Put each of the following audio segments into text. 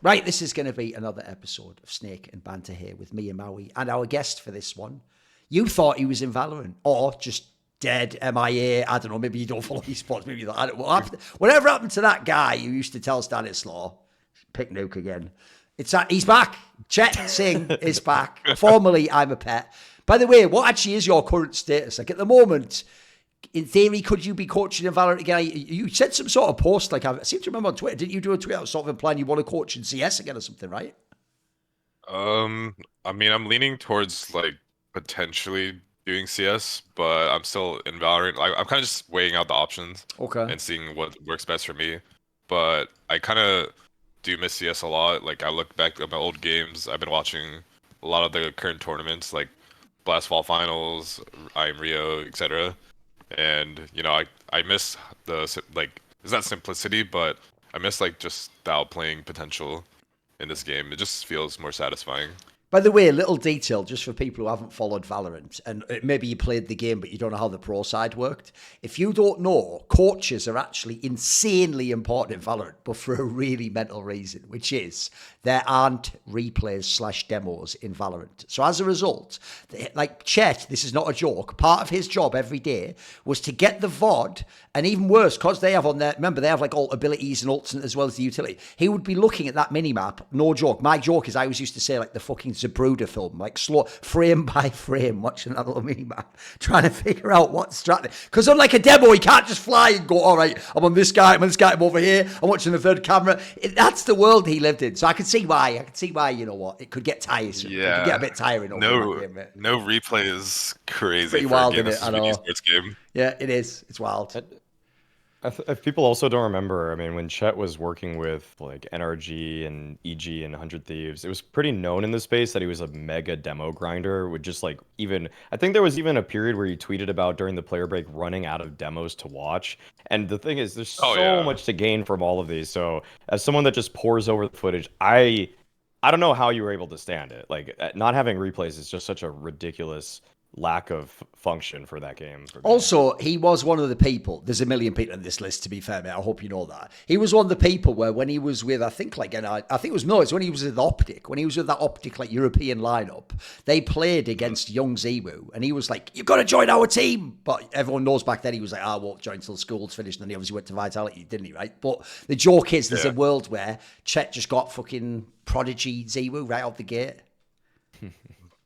Right, this is going to be another episode of Snake and Banter here with me and Maui. And our guest for this one, you thought he was in Valorant or just dead, MIA. I don't know, maybe you don't follow esports. Maybe you don't. I don't whatever happened to that guy who used to tell Stanislaw, pick Nuke again. He's back. Chet Singh is back. Formerly, I'm a pet. By the way, what actually is your current status? Like at the moment, in theory, could you be coaching in Valorant again? You said some sort of post, like I seem to remember on Twitter. Didn't you do a tweet that was sort of implying you want to coach in CS again or something, right? I mean, I'm leaning towards like potentially doing CS, but I'm still in Valorant. Like, I'm kind of just weighing out the options Okay. and seeing what works best for me. But I kind of do miss CS a lot. Like, I look back at my old games. I've been watching a lot of the current tournaments, like Blast Fall Finals, IEM Rio, etc. And I miss like it's not simplicity, but I miss like just the outplaying potential in this game. It just feels more satisfying. By the way, a little detail just for people who haven't followed Valorant, and maybe you played the game but you don't know how the pro side worked. If you don't know, coaches are actually insanely important in Valorant, but for a really mental reason, which is there aren't replays / demos in Valorant. So as a result, like Chet, this is not a joke, part of his job every day was to get the VOD, and even worse, because they have on their, remember, they have like all abilities and ults as well as the utility. He would be looking at that mini-map, no joke. My joke is I always used to say like the fucking Zabruder film, like slow, frame by frame, watching that little mini-map, trying to figure out what strategy. Because unlike a demo, he can't just fly and go, all right, I'm on this guy, I'm over here, I'm watching the third camera. That's the world he lived in. So I can see why, you know what, it could get tiresome. It could get a bit tiring over that game, mate. No replay is crazy Pretty for a wild, game isn't that's it? I supposed to be an know. esports game. Yeah, it is. It's wild. If people also don't remember, I mean, when Chet was working with like NRG and EG and 100 Thieves, it was pretty known in the space that he was a mega demo grinder. Would just like even, I think there was even a period where he tweeted about during the player break running out of demos to watch. And the thing is, there's Oh so yeah. much to gain from all of these. So as someone that just pours over the footage, I don't know how you were able to stand it. Like not having replays is just such a ridiculous lack of function for that game for me. Also, he was one of the people. There's a million people in this list, to be fair, mate. I hope you know that. He was one of the people where when he was with, I think it was no, it's when he was with Optic, when he was with that Optic like European lineup, they played against young Ziwu, and he was like, "You've got to join our team." But everyone knows back then he was like, "I won't join till school's finished," and then he obviously went to Vitality, didn't he? Right? But the joke is, there's a world where Chet just got fucking prodigy Ziwu right out the gate.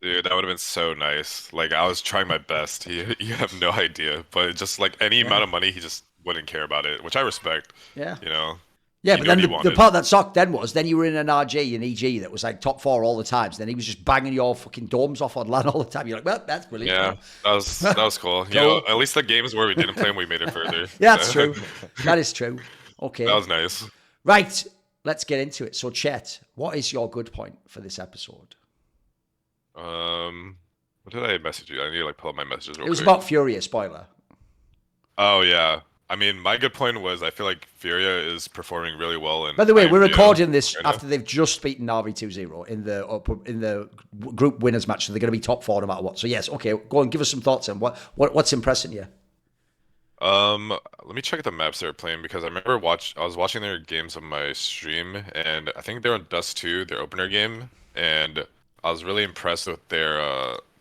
Dude, that would have been so nice. Like I was trying my best. You have no idea, but just like any Yeah, amount of money, he just wouldn't care about it, which I respect. yeah. You know, Yeah, he but knew what then he the wanted. part that sucked then was then you were in an RG and EG that was like top 4 all the time. So then he was just banging your fucking domes off on LAN all the time. You're like, well, that's brilliant. Yeah, that was cool. You know, Cool. at least the games where we didn't play him, we made it further. Yeah, that's true. That is true. That Okay. was nice. Right. Let's get into it. So, Chet, what is your good point for this episode? What did I message you? I need to like pull up my messages real It was quick. about FURIA, spoiler. Oh yeah. I mean, my good point was I feel like FURIA is performing really well in By the way, we're IEM Rio recording this right now. after they've just beaten Navi 2-0 in the group winners match. So they're going to be top 4 no matter what. So, yes, okay, go on, give us some thoughts on what's impressing you. Let me check the maps they're playing because I was watching their games on my stream and I think they're on Dust 2, their opener game, and I was really impressed with their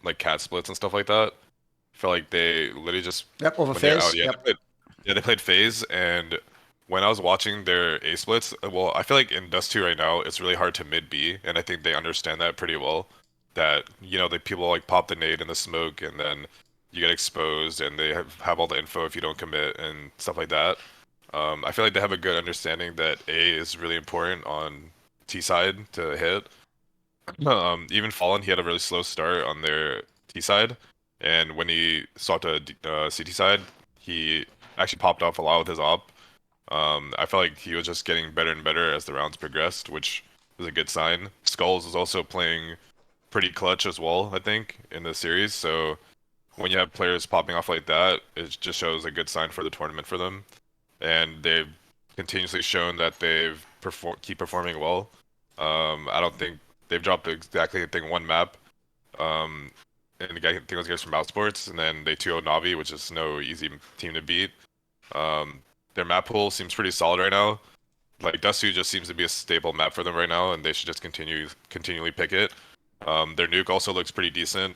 like cat splits and stuff like that. I feel like they literally just Yep, over when they're phase. out, yeah, Yep. they played phase and when I was watching their A splits, well, I feel like in Dust 2 right now, it's really hard to mid B, and I think they understand that pretty well. That, the people like pop the nade in the smoke and then you get exposed and they have all the info if you don't commit and stuff like that. I feel like they have a good understanding that A is really important on T side to hit. Even Fallen, he had a really slow start on their T side, and when he swapped to CT side, he actually popped off a lot with his op. I felt like he was just getting better and better as the rounds progressed, which is a good sign. Skulls is also playing pretty clutch as well, I think, in the series. So when you have players popping off like that, it just shows a good sign for the tournament for them. And they've continuously shown that they've keep performing well. I don't think they've dropped exactly, I think, one map. And I think it was against from Outsports, and then they 2-0 Navi, which is no easy team to beat. Their map pool seems pretty solid right now. like Dust 2 just seems to be a stable map for them right now, and they should just continually pick it. Their nuke also looks pretty decent.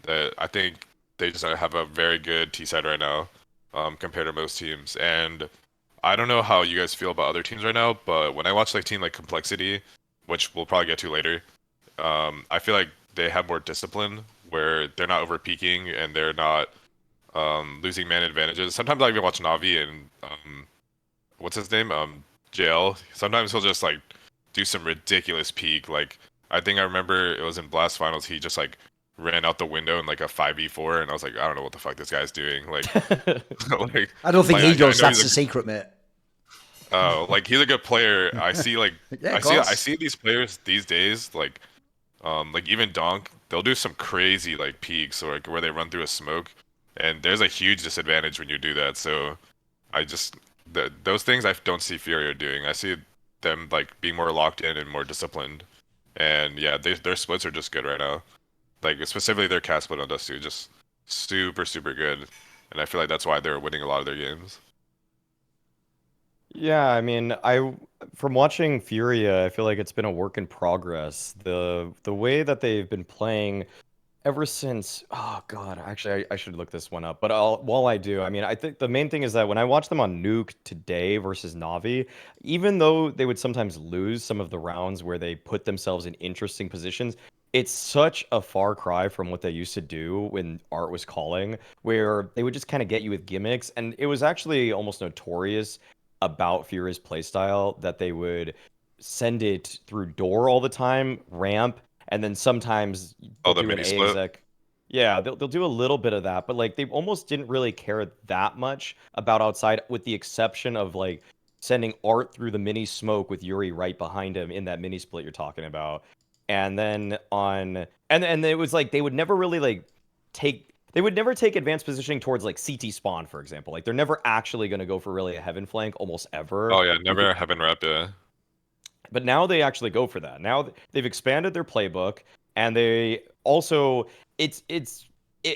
I think they just have a very good T side right now, compared to most teams. And I don't know how you guys feel about other teams right now, but when I watch like team like Complexity, which we'll probably get to later, I feel like they have more discipline where they're not over peaking and they're not losing man advantages. Sometimes I even watch Navi and what's his name? JL. Sometimes he'll just like do some ridiculous peak. Like I think I remember it was in Blast Finals. He just like ran out the window in like a 5v4, and I was like, I don't know what the fuck this guy's doing. Like, like I don't think he does. I know That's the secret, mate. Oh, like he's a good player. I see like Yeah, I see these players these days like even Donk, they'll do some crazy like peaks or like where they run through a smoke, and there's a huge disadvantage when you do that. So I just those things I don't see FURIA doing. I see them like being more locked in and more disciplined. And yeah, their splits are just good right now. Like specifically their cat split on Dust 2, just super good. And I feel like that's why they're winning a lot of their games. Yeah, I mean, from watching Furia, I feel like it's been a work in progress. The way that they've been playing ever since, oh God, actually, I should look this one up. But while I do, I mean, I think the main thing is that when I watch them on Nuke today versus Navi, even though they would sometimes lose some of the rounds where they put themselves in interesting positions, it's such a far cry from what they used to do when Art was calling, where they would just kind of get you with gimmicks. And it was actually almost notorious about Furia's playstyle that they would send it through door all the time, ramp, and then sometimes Oh, they'll the do an mini A split. exec. Yeah, they'll do a little bit of that, but like they almost didn't really care that much about outside, with the exception of like sending Art through the mini smoke with Yuri right behind him in that mini split you're talking about. And then and it was like they would never really like take advanced positioning towards like CT spawn, for example. Like they're never actually going to go for really a heaven flank almost ever. Oh yeah, never heaven rep, yeah. But now they actually go for that. Now they've expanded their playbook, and they also it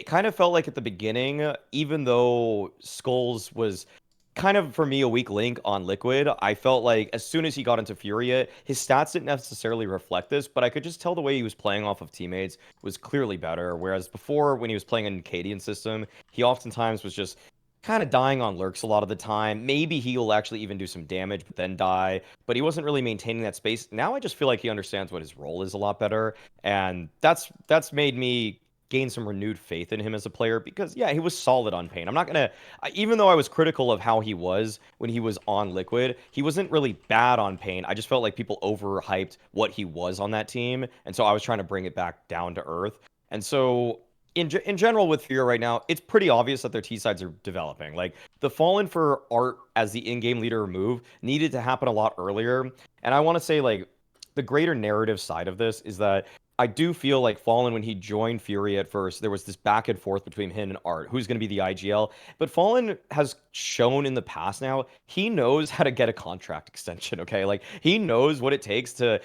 kind of felt like at the beginning, even though Skulls was kind of for me a weak link on Liquid, I felt like as soon as he got into Furia, his stats didn't necessarily reflect this, but I could just tell the way he was playing off of teammates was clearly better. Whereas before, when he was playing an Cadian system, he oftentimes was just kind of dying on lurks a lot of the time. Maybe he'll actually even do some damage, but then die. But he wasn't really maintaining that space. Now I just feel like he understands what his role is a lot better, and that's made me gain some renewed faith in him as a player because yeah, he was solid on Pain. I'm not gonna, even though I was critical of how he was when he was on Liquid, he wasn't really bad on Pain. I just felt like people overhyped what he was on that team, and so I was trying to bring it back down to earth. And so in general with Fear right now, it's pretty obvious that their T sides are developing. Like the Fallen for Art as the in-game leader move needed to happen a lot earlier. And I want to say like the greater narrative side of this is that I do feel like Fallen, when he joined Fury at first, there was this back and forth between him and Art, who's going to be the IGL. But Fallen has shown in the past now, he knows how to get a contract extension, okay? Like, he knows what it takes to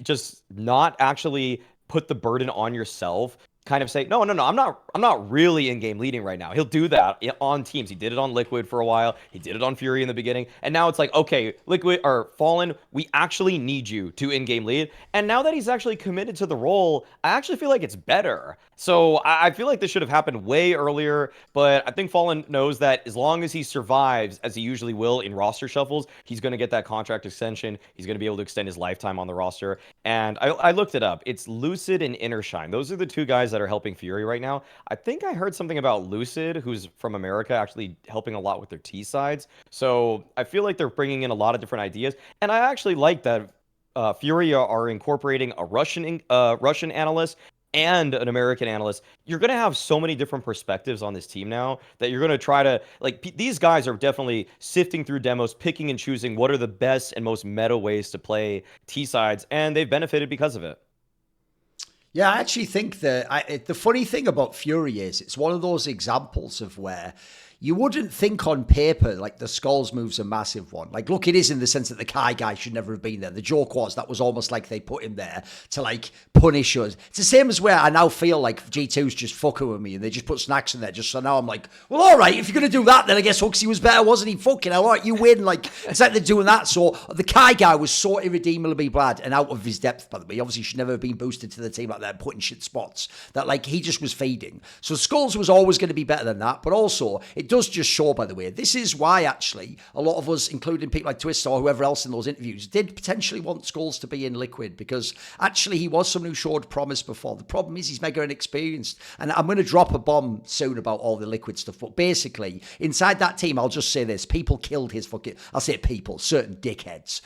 just not actually put the burden on yourself, kind of say, no, I'm not really in-game leading right now. He'll do that on teams. He did it on Liquid for a while. He did it on Fury in the beginning. And now it's like, okay, Liquid or Fallen, we actually need you to in-game lead. And now that he's actually committed to the role, I actually feel like it's better. So I feel like this should have happened way earlier, but I think Fallen knows that as long as he survives, as he usually will in roster shuffles, he's going to get that contract extension. He's going to be able to extend his lifetime on the roster. And I looked it up. It's Lucid and Innershine. Those are the two guys that are helping Fury right now. I think I heard something about Lucid, who's from America, actually helping a lot with their T sides. So I feel like they're bringing in a lot of different ideas. And I actually like that Fury are incorporating a Russian analyst and an American analyst. You're going to have so many different perspectives on this team now that you're going to try to, like, these guys are definitely sifting through demos, picking and choosing what are the best and most meta ways to play T-sides, and they've benefited because of it. Yeah, I actually think that the funny thing about Fury is it's one of those examples of where you wouldn't think on paper, like, the Skulls move's a massive one. Like, look, it is in the sense that the Kai guy should never have been there. The joke was that was almost like they put him there to, like, punish us. It's the same as where I now feel like G2's just fucking with me and they just put Snacks in there just so now I'm like, well, all right, if you're going to do that, then I guess Huxley was better, wasn't he? Fucking hell, all right, you win. Like, it's like they're doing that. So the Kai guy was so irredeemably bad and out of his depth, by the way. Obviously, should never have been boosted to the team like that, put in shit spots. That, like, he just was feeding. So Skulls was always going to be better than that. But also, it does just show, by the way, this is why, actually, a lot of us, including people like Twist or whoever else in those interviews, did potentially want Skulls to be in Liquid because, actually, he was someone who showed promise before. The problem is he's mega inexperienced. And I'm going to drop a bomb soon about all the Liquid stuff. But basically, inside that team, I'll just say this. People killed his fucking... I'll say people, certain dickheads,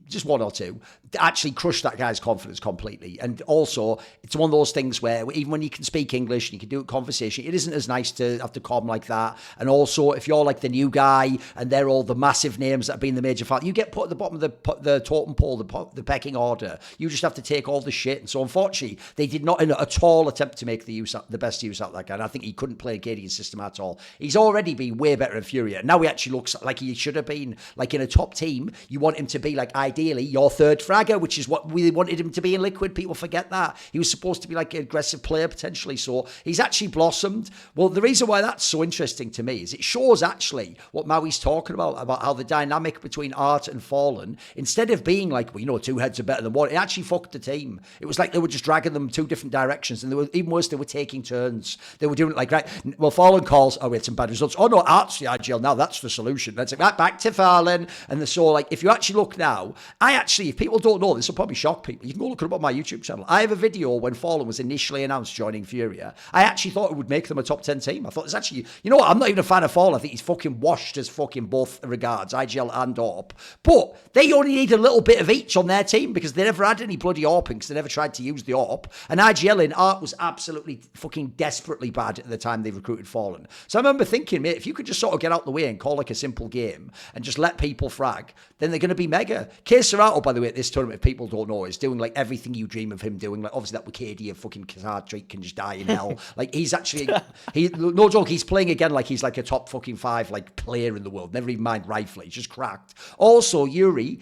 just one or two, actually crushed that guy's confidence completely. And also, it's one of those things where even when you can speak English and you can do a conversation, it isn't as nice to have to calm like that. And also, if you're like the new guy and they're all the massive names that have been the major fan, you get put at the bottom of the totem pole, the pecking order. You just have to take all the shit. And so, unfortunately, they did not at all attempt to make the best use out of that guy. And I think he couldn't play a Gadian system at all. He's already been way better in FURIA. Now he actually looks like he should have been. Like, in a top team, you want him to be, like, ideally your third fragger, which is what we wanted him to be in Liquid. People forget that. He was supposed to be like an aggressive player potentially. So he's actually blossomed. Well, the reason why that's so interesting to me is it shows actually what Maui's talking about how the dynamic between Art and Fallen, instead of being like, well, you know, two heads are better than one, it actually fucked the team. It was like they were just dragging them two different directions. And they were, even worse, they were taking turns. They were doing it like, right, well, Fallen calls, oh, we had some bad results. Oh, no, Art's the IGL. Now that's the solution. Let's right back to Fallen. And so, like, if you actually look now, if people don't know, this will probably shock people. You can go look it up on my YouTube channel. I have a video when Fallen was initially announced joining FURIA. I actually thought it would make them a top 10 team. I thought it's actually, you know what, I'm not even a fan of Fallen. I think he's fucking washed as fucking both regards, IGL and AWP. But they only need a little bit of each on their team because they never had any bloody AWPing because they never tried to use the AWP. And IGL in Art was absolutely fucking desperately bad at the time they recruited Fallen. So I remember thinking, mate, if you could just sort of get out the way and call like a simple game and just let people frag, then they're going to be mega. Serato, by the way, at this tournament, if people don't know, is doing like everything you dream of him doing. Like, obviously, that Wikidia of fucking Kazard Drake can just die in hell. Like, he's actually, no joke, he's playing again like he's like a top fucking 5 like player in the world. Never even mind rifle, he's just cracked. Also, Yuri,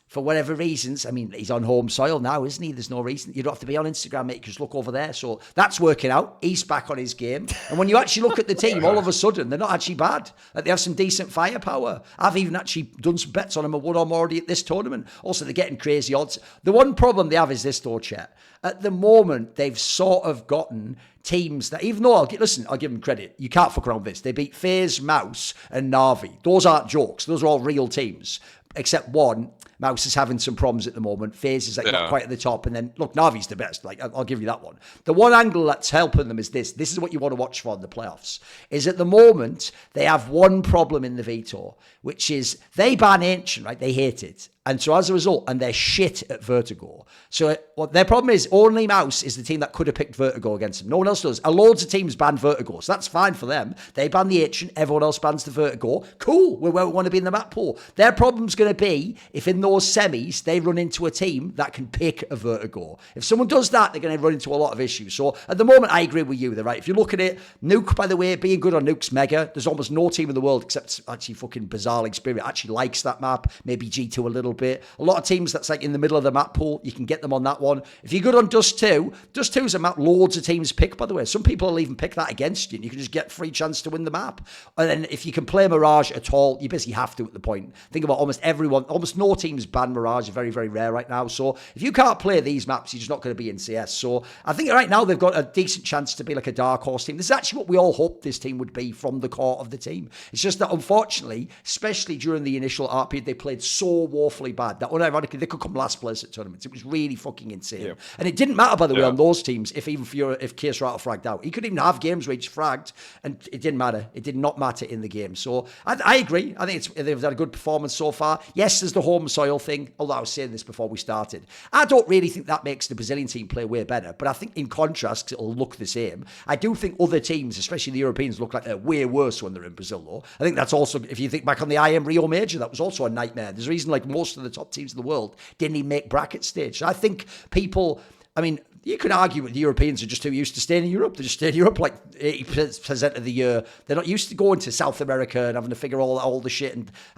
for whatever reasons, I mean, he's on home soil now, isn't he? There's no reason. You don't have to be on Instagram, mate. Just look over there. So that's working out. He's back on his game. And when you actually look at the team, all of a sudden, they're not actually bad. Like, they have some decent firepower. I've even actually done some bets on them and won them already at this tournament. Also, they're getting crazy odds. The one problem they have is this, though, Chet. At the moment, they've sort of gotten teams that, even though, I'll give them credit. You can't fuck around with this. They beat FaZe, Mouse, and Na'Vi. Those aren't jokes. Those are all real teams. Except one, Mouse is having some problems at the moment. FaZe is like not quite at the top. And then, look, Navi's the best. Like, I'll give you that one. The one angle that's helping them is this. This is what you want to watch for in the playoffs. Is at the moment, they have one problem in the veto, which is they ban Ancient, right? They hate it. And so as a result, and they're shit at Vertigo. So what their problem is, only Mouse is the team that could have picked Vertigo against them. No one else does. And loads of teams ban Vertigo. So that's fine for them. They ban the Ancient. Everyone else bans the Vertigo. Cool. We're where we want to be in the map pool. Their problem's going to be if in those semis, they run into a team that can pick a Vertigo. If someone does that, they're going to run into a lot of issues. So at the moment, I agree with you. They're right. If you look at it, Nuke, by the way, being good on Nuke's mega. There's almost no team in the world except actually fucking Bizarre Spirit actually likes that map. Maybe G2 a little bit. A lot of teams that's like in the middle of the map pool, you can get them on that one. If you're good on Dust 2, Dust 2 is a map loads of teams pick, by the way. Some people will even pick that against you, and you can just get free chance to win the map. And then if you can play Mirage at all, you basically have to at the point. Think about almost everyone, almost no teams ban Mirage. It's very, very rare right now. So if you can't play these maps, you're just not going to be in CS. So I think right now they've got a decent chance to be like a dark horse team. This is actually what we all hoped this team would be from the core of the team. It's just that unfortunately, especially during the initial art period, they played so woefully bad that unironically they could come last place at tournaments. It was really fucking insane. Yeah. And it didn't matter, by the way, on those teams if Case Rattle fragged out. He could even have games where he just fragged, and it didn't matter. It did not matter in the game. So I agree. I think they've had a good performance so far. Yes, there's the home soil thing, although I was saying this before we started. I don't really think that makes the Brazilian team play way better, but I think in contrast, 'cause it'll look the same, I do think other teams, especially the Europeans, look like they're way worse when they're in Brazil, though. I think that's also, if you think back on the IEM Rio Major, that was also a nightmare. There's a reason like most of the top teams in the world didn't even make bracket stage. So I think people I mean, you could argue that the Europeans are just too used to staying in Europe. They just stay in Europe like 80% of the year. They're not used to going to South America and having to figure all the shit.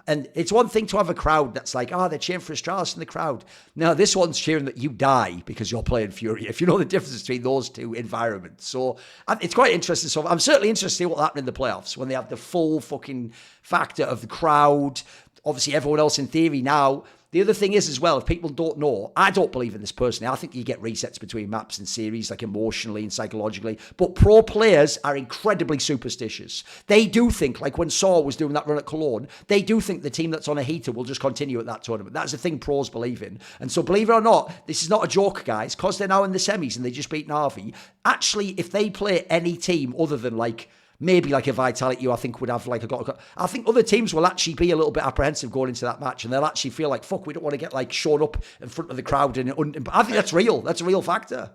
And it's one thing to have a crowd that's like, they're cheering for Astralis in the crowd. No, this one's cheering that you die because you're playing FURIA. If you know the difference between those two environments. So it's quite interesting. So I'm certainly interested to see what happened in the playoffs when they have the full fucking factor of the crowd. Obviously, everyone else in theory now. The other thing is as well, if people don't know, I don't believe in this personally. I think you get resets between maps and series, like emotionally and psychologically. But pro players are incredibly superstitious. They do think, like when Saw was doing that run at Cologne, they do think the team that's on a heater will just continue at that tournament. That's the thing pros believe in. And so believe it or not, this is not a joke, guys, because they're now in the semis and they just beat Navi. Actually, if they play any team other than maybe like a Vitality, I think would have I think other teams will actually be a little bit apprehensive going into that match, and they'll actually feel like, fuck, we don't want to get shown up in front of the crowd. But I think that's real. That's a real factor.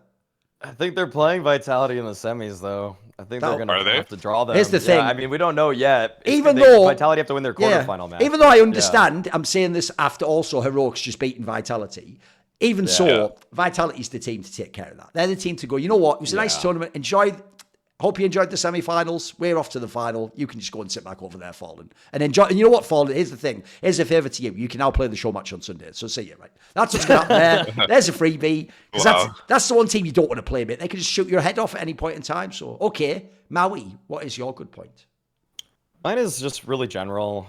I think they're playing Vitality in the semis, though. I think they're going to have to draw them. Here's the thing. I mean, we don't know yet. Even though Vitality have to win their quarterfinal match. Even though I understand, I'm saying this after also Heroics just beating Vitality. Even so, Vitality's the team to take care of that. They're the team to go, you know what? It was a nice tournament. Hope you enjoyed the semi-finals. We're off to the final. You can just go and sit back over there, Fallen, and enjoy. And you know what, Fallen? Here's the thing. Here's a favour to you. You can now play the show match on Sunday. So see you, right? That's what's going to happen there. There's a freebie. Because that's the one team you don't want to play, mate. They can just shoot your head off at any point in time. So, okay. Maui, what is your good point? Mine is just really general.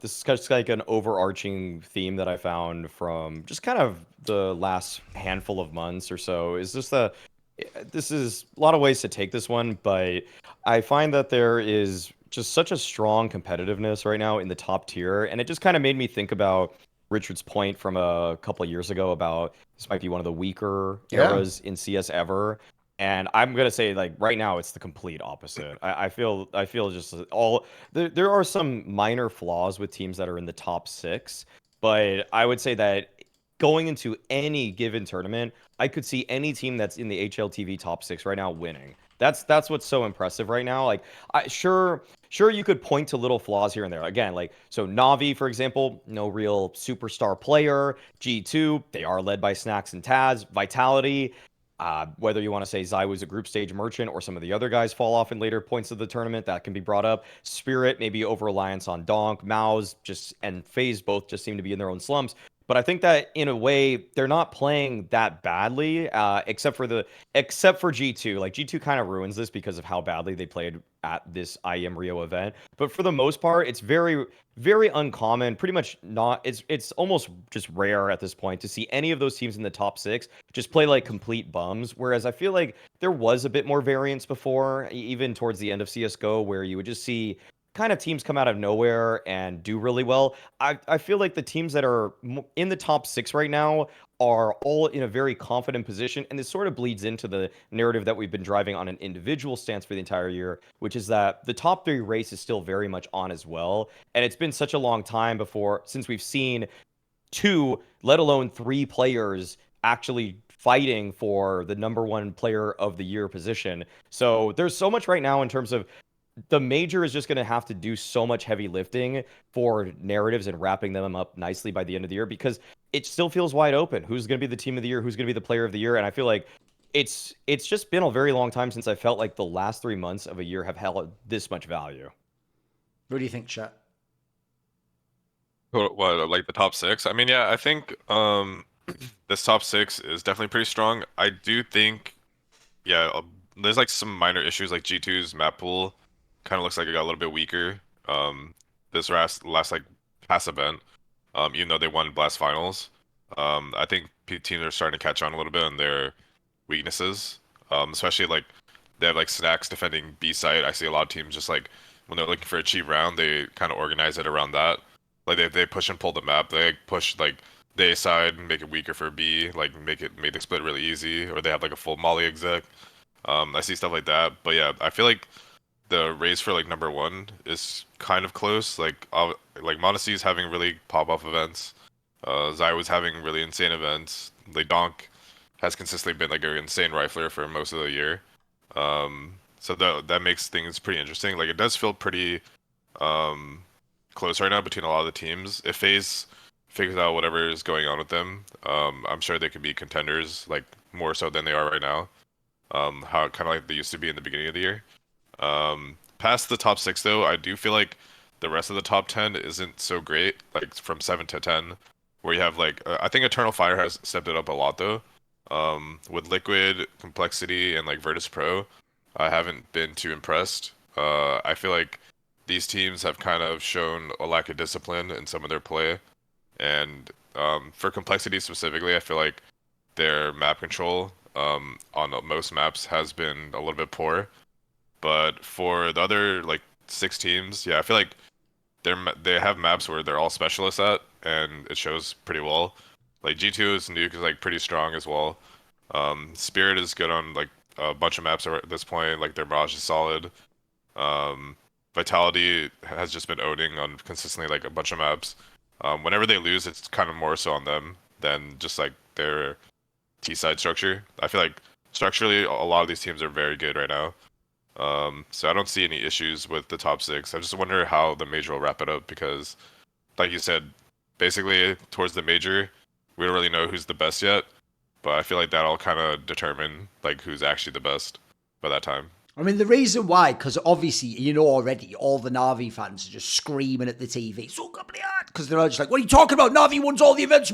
This is just like an overarching theme that I found from just kind of the last handful of months or so. Is just this is a lot of ways to take this one, but I find that there is just such a strong competitiveness right now in the top tier, and it just kind of made me think about Richard's point from a couple of years ago about this might be one of the weaker eras in CS ever. And I'm gonna say, right now, it's the complete opposite. I feel just there are some minor flaws with teams that are in the top 6, but I would say that going into any given tournament, I could see any team that's in the HLTV top 6 right now winning. That's what's so impressive right now. Sure you could point to little flaws here and there. Again, so Navi, for example, no real superstar player. G2, they are led by Snacks and Taz. Vitality, whether you want to say Zai was a group stage merchant or some of the other guys fall off in later points of the tournament, that can be brought up. Spirit, maybe over-reliance on Donk. Maus and FaZe both just seem to be in their own slumps. But I think that in a way they're not playing that badly, except for G2. G2 kind of ruins this because of how badly they played at this IEM Rio event. But for the most part, it's very, very uncommon. Pretty much not. It's almost just rare at this point to see any of those teams in the top 6 just play like complete bums. Whereas I feel like there was a bit more variance before, even towards the end of CS:GO, where you would just see kind of teams come out of nowhere and do really well. I feel like the teams that are in the top 6 right now are all in a very confident position, and this sort of bleeds into the narrative that we've been driving on an individual stance for the entire year, which is that the top 3 race is still very much on as well. And it's been such a long time since we've seen 2, let alone 3 players actually fighting for the number 1 player of the year position. So there's so much right now in terms of the major is just going to have to do so much heavy lifting for narratives and wrapping them up nicely by the end of the year, because it still feels wide open. Who's going to be the team of the year? Who's going to be the player of the year? And I feel like it's just been a very long time since I felt like the last 3 months of a year have held this much value. What do you think, Chet? What, like the top 6? I mean, yeah, I think this top 6 is definitely pretty strong. I do think, there's some minor issues, like G2's map pool kind of looks like it got a little bit weaker this last past event, even though they won Blast Finals. I think teams are starting to catch on a little bit on their weaknesses, especially they have Snacks defending B site. I see a lot of teams just when they're looking for a cheap round, they kind of organize it around that. They push and pull the map. They push the A side and make it weaker for B, make the split really easy, or they have a full Molly exec. I see stuff like that, but yeah, I feel like the race for number 1 is kind of close. MonteCristo's having really pop-off events. Zai was having really insane events. Donk has consistently been an insane rifler for most of the year. So that makes things pretty interesting. It does feel pretty close right now between a lot of the teams. If FaZe figures out whatever is going on with them, I'm sure they could be contenders more so than they are right now. How kind of like they used to be in the beginning of the year. Past the top 6 though, I do feel like the rest of the top 10 isn't so great. Like from 7 to 10, where you have like I think Eternal Fire has stepped it up a lot though. With Liquid, Complexity, and like Virtus Pro, I haven't been too impressed. I feel like these teams have kind of shown a lack of discipline in some of their play, and for Complexity specifically, I feel like their map control on most maps has been a little bit poor. But for the other like 6 teams, yeah, I feel like they have maps where they're all specialists at, and it shows pretty well. Like G2's Nuke is like pretty strong as well. Spirit is good on like a bunch of maps at this point. Like their Mirage is solid. Vitality has just been owning on consistently like a bunch of maps. Whenever they lose, it's kind of more so on them than just like their T-side structure. I feel like structurally, a lot of these teams are very good right now. So I don't see any issues with the top 6. I just wonder how the major will wrap it up because, like you said, basically towards the major, we don't really know who's the best yet. But I feel like that'll kind of determine like who's actually the best by that time. I mean, the reason why, because obviously, you know already, all the Na'Vi fans are just screaming at the TV, so because they're all just like, what are you talking about? Na'Vi won all the events.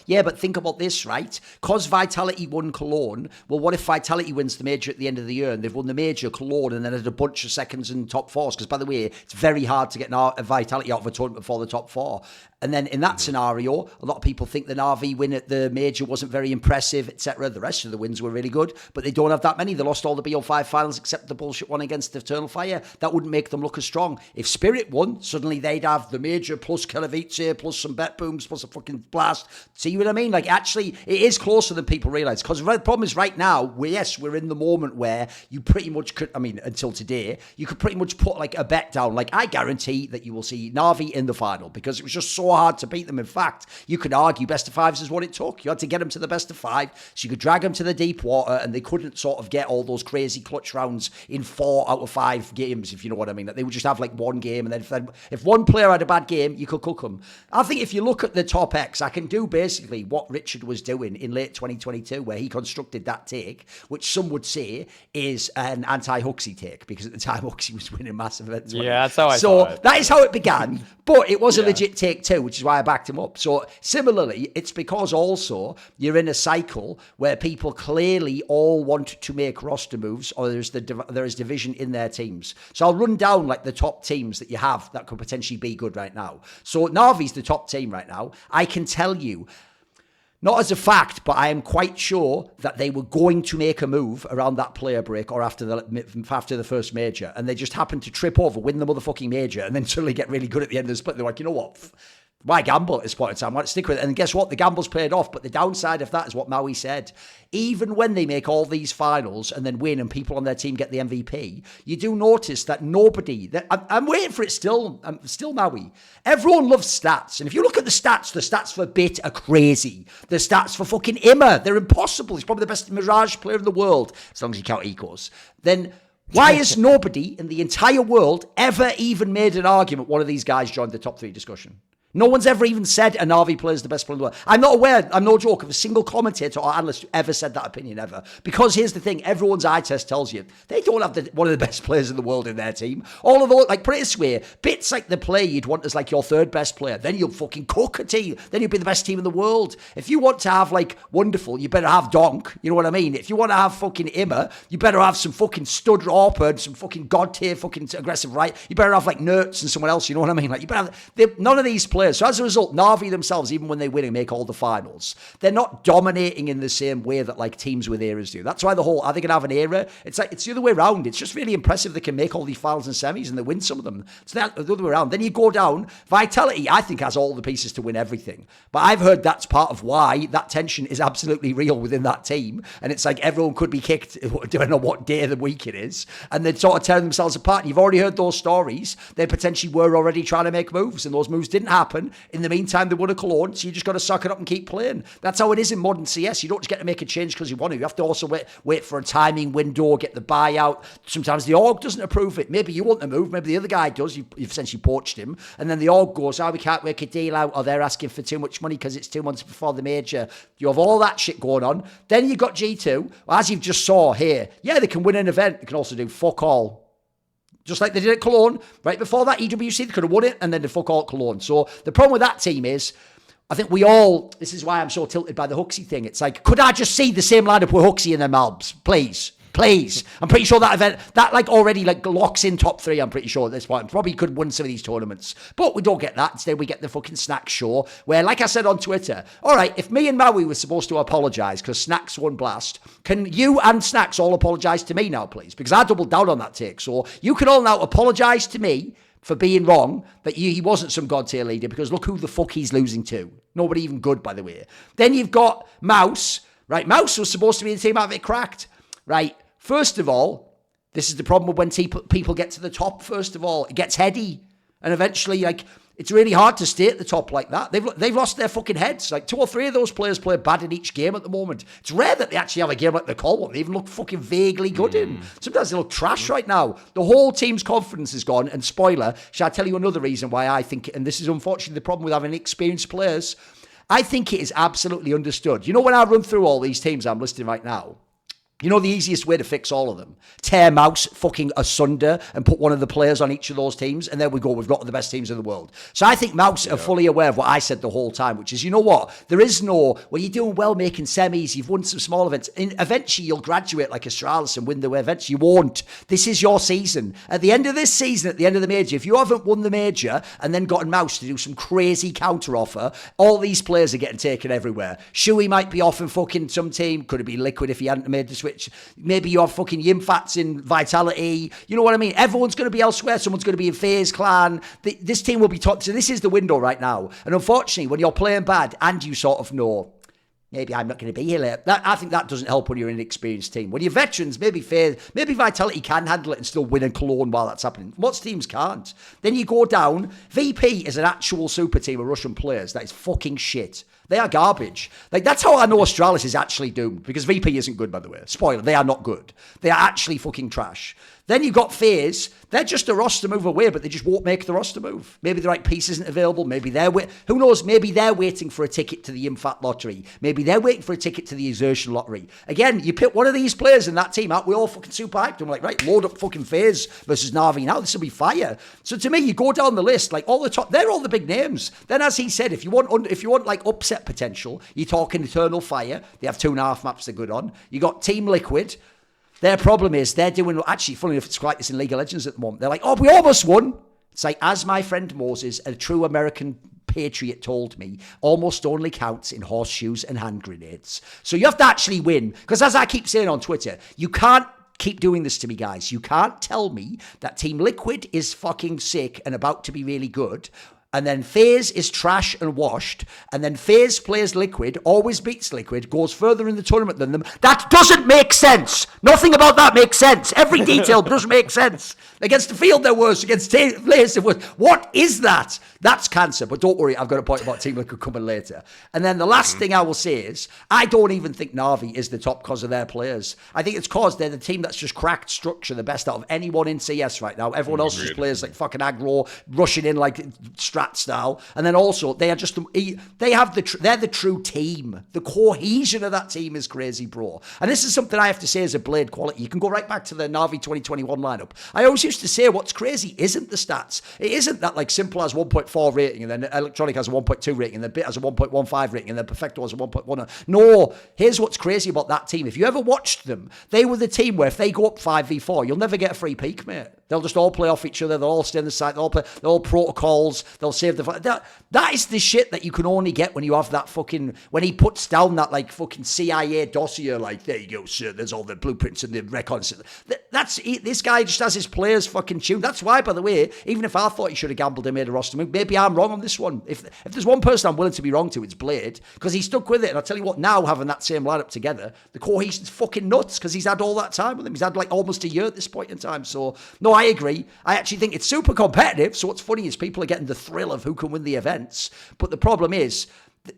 Yeah, but think about this, right? Because Vitality won Cologne, well, what if Vitality wins the major at the end of the year and they've won the major, Cologne, and then had a bunch of seconds in top 4s? Because, by the way, it's very hard to get a Vitality out of a tournament for the top 4. And then in that scenario, a lot of people think the Na'Vi win at the major wasn't very impressive, etc. The rest of the wins were really good, but they don't have that many. They lost all the BO5 finals except the bullshit one against Eternal Fire. That wouldn't make them look as strong. If Spirit won, suddenly they'd have the major plus Kelavice plus some bet booms plus a fucking blast. See what I mean? Like, actually, it is closer than people realise. Because the problem is right now, we're in the moment where you pretty much could, I mean, until today, you could pretty much put like a bet down. Like, I guarantee that you will see Na'Vi in the final because it was just so hard to beat them. In fact, you could argue best of 5s is what it took. You had to get them to the best of 5, so you could drag them to the deep water, and they couldn't sort of get all those crazy clutch rounds in 4 out of 5 games, if you know what I mean. That they would just have like one game, and then if one player had a bad game, you could cook them. I think if you look at the top X, I can do basically what Richard was doing in late 2022, where he constructed that take, which some would say is an anti-Huxley take, because at the time Huxley was winning massive events. Yeah, that's how I saw it. That is how it began, but it was a legit take too, which is why I backed him up. So similarly, it's because also you're in a cycle where people clearly all want to make roster moves, or there is division in their teams. So I'll run down like the top teams that you have that could potentially be good right now. So Na'Vi's the top team right now. I can tell you, not as a fact, but I am quite sure that they were going to make a move around that player break or after the first major, and they just happened to trip over, win the motherfucking major, and then suddenly get really good at the end of the split. They're like, you know what? Why gamble at this point in time? Why not stick with it? And guess what? The gamble's paid off. But the downside of that is what Maui said. Even when they make all these finals and then win and people on their team get the MVP, you do notice that nobody... I'm waiting for it still. Still Maui. Everyone loves stats. And if you look at the stats for Bit are crazy. The stats for fucking Immer, they're impossible. He's probably the best Mirage player in the world, as long as you count ecos. Then... why has nobody in the entire world ever even made an argument one of these guys joined the top 3 discussion? No one's ever even said a Na'Vi player is the best player in the world. I'm not aware, I'm no joke, of a single commentator or analyst who ever said that opinion ever. Because here's the thing, everyone's eye test tells you they don't have one of the best players in the world in their team. All of those, like, put it this way, Bit's like the player you'd want as like your 3rd best player. Then you'll fucking cook a team. Then you'll be the best team in the world. If you want to have like Wonderful, you better have Donk. You know what I mean? If you want to have fucking Immer, you better have some fucking stud Orper and some fucking god tier fucking aggressive right. You better have like Nertz and someone else. You know what I mean? Like, you better have none of these players. So as a result, Na'Vi themselves, even when they win and make all the finals, they're not dominating in the same way that like teams with eras do. That's why the whole, are they going to have an era? It's like, it's the other way around. It's just really impressive they can make all these finals and semis and they win some of them. So that's the other way around. Then you go down, Vitality, I think, has all the pieces to win everything. But I've heard that's part of why that tension is absolutely real within that team. And it's like everyone could be kicked, depending on what day of the week it is. And they're sort of tearing themselves apart. And you've already heard those stories. They potentially were already trying to make moves and those moves didn't happen. happen. In the meantime, they won a Cologne, so you just got to suck it up and keep playing. That's how it is in modern CS. You don't just get to make a change because you want to. You have to also wait for a timing window, get the buyout. Sometimes the org doesn't approve it. Maybe you want to move, maybe the other guy does. You've essentially poached him. And then the org goes, we can't work a deal out, or they're asking for too much money because it's 2 months before the major. You have all that shit going on. Then you've got G2, as you've just saw here. Yeah, they can win an event. They can also do fuck all. Just like they did at Cologne. Right before that, EWC, they could have won it, and then they fuck all at Cologne. So the problem with that team is, I think this is why I'm so tilted by the Huxley thing. It's like, could I just see the same lineup with Huxley and the Malbs? Please. I'm pretty sure that event, that already locks in top 3, I'm pretty sure at this point. Probably could win some of these tournaments. But we don't get that. Instead, we get the fucking Snack show, where, like I said on Twitter, all right, if me and Maui were supposed to apologise because Snacks won Blast, can you and Snacks all apologise to me now, please? Because I doubled down on that take. So you can all now apologise to me for being wrong, that he wasn't some god tier leader, because look who the fuck he's losing to. Nobody even good, by the way. Then you've got Mouse, right? Mouse was supposed to be the team out of it cracked, right? First of all, this is the problem with when people get to the top, first of all. It gets heady. And eventually, it's really hard to stay at the top like that. They've lost their fucking heads. 2 or 3 of those players play bad in each game at the moment. It's rare that they actually have a game like the Col one. They even look fucking vaguely good in. Sometimes they look trash right now. The whole team's confidence is gone. And spoiler, shall I tell you another reason why I think, and this is unfortunately the problem with having experienced players, I think it is absolutely understood. You know, when I run through all these teams I'm listing right now, you know the easiest way to fix all of them? Tear Mouse fucking asunder and put one of the players on each of those teams, and there we go. We've got the best teams in the world. So I think Mouse are fully aware of what I said the whole time, which is, you know what? There is no, well, you're doing well making semis, you've won some small events, and eventually you'll graduate like Astralis and win the events. You won't. This is your season. At the end of this season, at the end of the major, if you haven't won the major and then gotten Mouse to do some crazy counter offer, all these players are getting taken everywhere. Shui might be off in fucking some team. Could have been Liquid if he hadn't made the switch. Maybe you have fucking Yimfats in Vitality. You know what I mean? Everyone's going to be elsewhere. Someone's going to be in FaZe Clan. This team will be top. So this is the window right now. And unfortunately, when you're playing bad and you sort of know, maybe I'm not going to be here later, I think that doesn't help when you're an experienced team. When you're veterans, maybe Vitality can handle it and still win a Cologne while that's happening. Most teams can't. Then you go down. VP is an actual super team of Russian players. That is fucking shit. They are garbage. That's how I know Astralis is actually doomed, because VP isn't good, by the way. Spoiler, they are not good. They are actually fucking trash. Then you've got FaZe. They're just a roster move away, but they just won't make the roster move. Maybe the right piece isn't available. Maybe who knows? Maybe they're waiting for a ticket to the Infat lottery. Maybe they're waiting for a ticket to the Exertion lottery. Again, you pick one of these players in that team out. We all fucking super hyped. I'm like, right, load up fucking FaZe versus Na'Vi now. This will be fire. So to me, you go down the list, all the top, they're all the big names. Then as he said, if you want upset potential, you're talking Eternal Fire. They have 2.5 maps they're good on. You got Team Liquid. Their problem is they're doing, actually, funny enough, it's like this in League of Legends at the moment. They're like, we almost won. It's like, as my friend Moses, a true American patriot, told me, almost only counts in horseshoes and hand grenades. So you have to actually win. Because as I keep saying on Twitter, you can't keep doing this to me, guys. You can't tell me that Team Liquid is fucking sick and about to be really good, and then FaZe is trash and washed, and then FaZe plays Liquid, always beats Liquid, goes further in the tournament than them. That doesn't make sense. Nothing about that makes sense. Every detail does make sense. Against the field, they're worse. Against players, they're worse. What is that? That's cancer. But don't worry, I've got a point about Team Liquid coming later. And then the last thing I will say is, I don't even think Na'Vi is the top because of their players. I think it's because they're the team that's just cracked structure the best out of anyone in CS right now. Everyone else just plays like fucking aggro, rushing in like strat style. And then also, they're the true team. The cohesion of that team is crazy, bro. And this is something I have to say as a Blade quality. You can go right back to the Na'Vi 2021 lineup. I always used to say what's crazy isn't the stats. It isn't that like Simple has 1.4 rating and then Electronic has a 1.2 rating and then Bit has a 1.15 rating and then Perfecto has a 1.1. No, here's what's crazy about that team. If you ever watched them, they were the team where if they go up 5v4, you'll never get a free peak, mate. They'll just all play off each other. They'll all stay on the side. They'll all protocols. They'll save the... That is the shit that you can only get when you have that fucking... When he puts down that like fucking CIA dossier, like, there you go, sir, there's all the blueprints and the records. This guy just has his players fucking tuned. That's why, by the way, even if I thought he should have gambled and made a roster move, maybe I'm wrong on this one. If there's one person I'm willing to be wrong to, it's Blade, because he stuck with it. And I'll tell you what, now having that same lineup together, the cohesion's fucking nuts, because he's had all that time with him. He's had like almost a year at this point in time. So, no, I agree. I actually think it's super competitive. So what's funny is people are getting the thrill of who can win the events. But the problem is,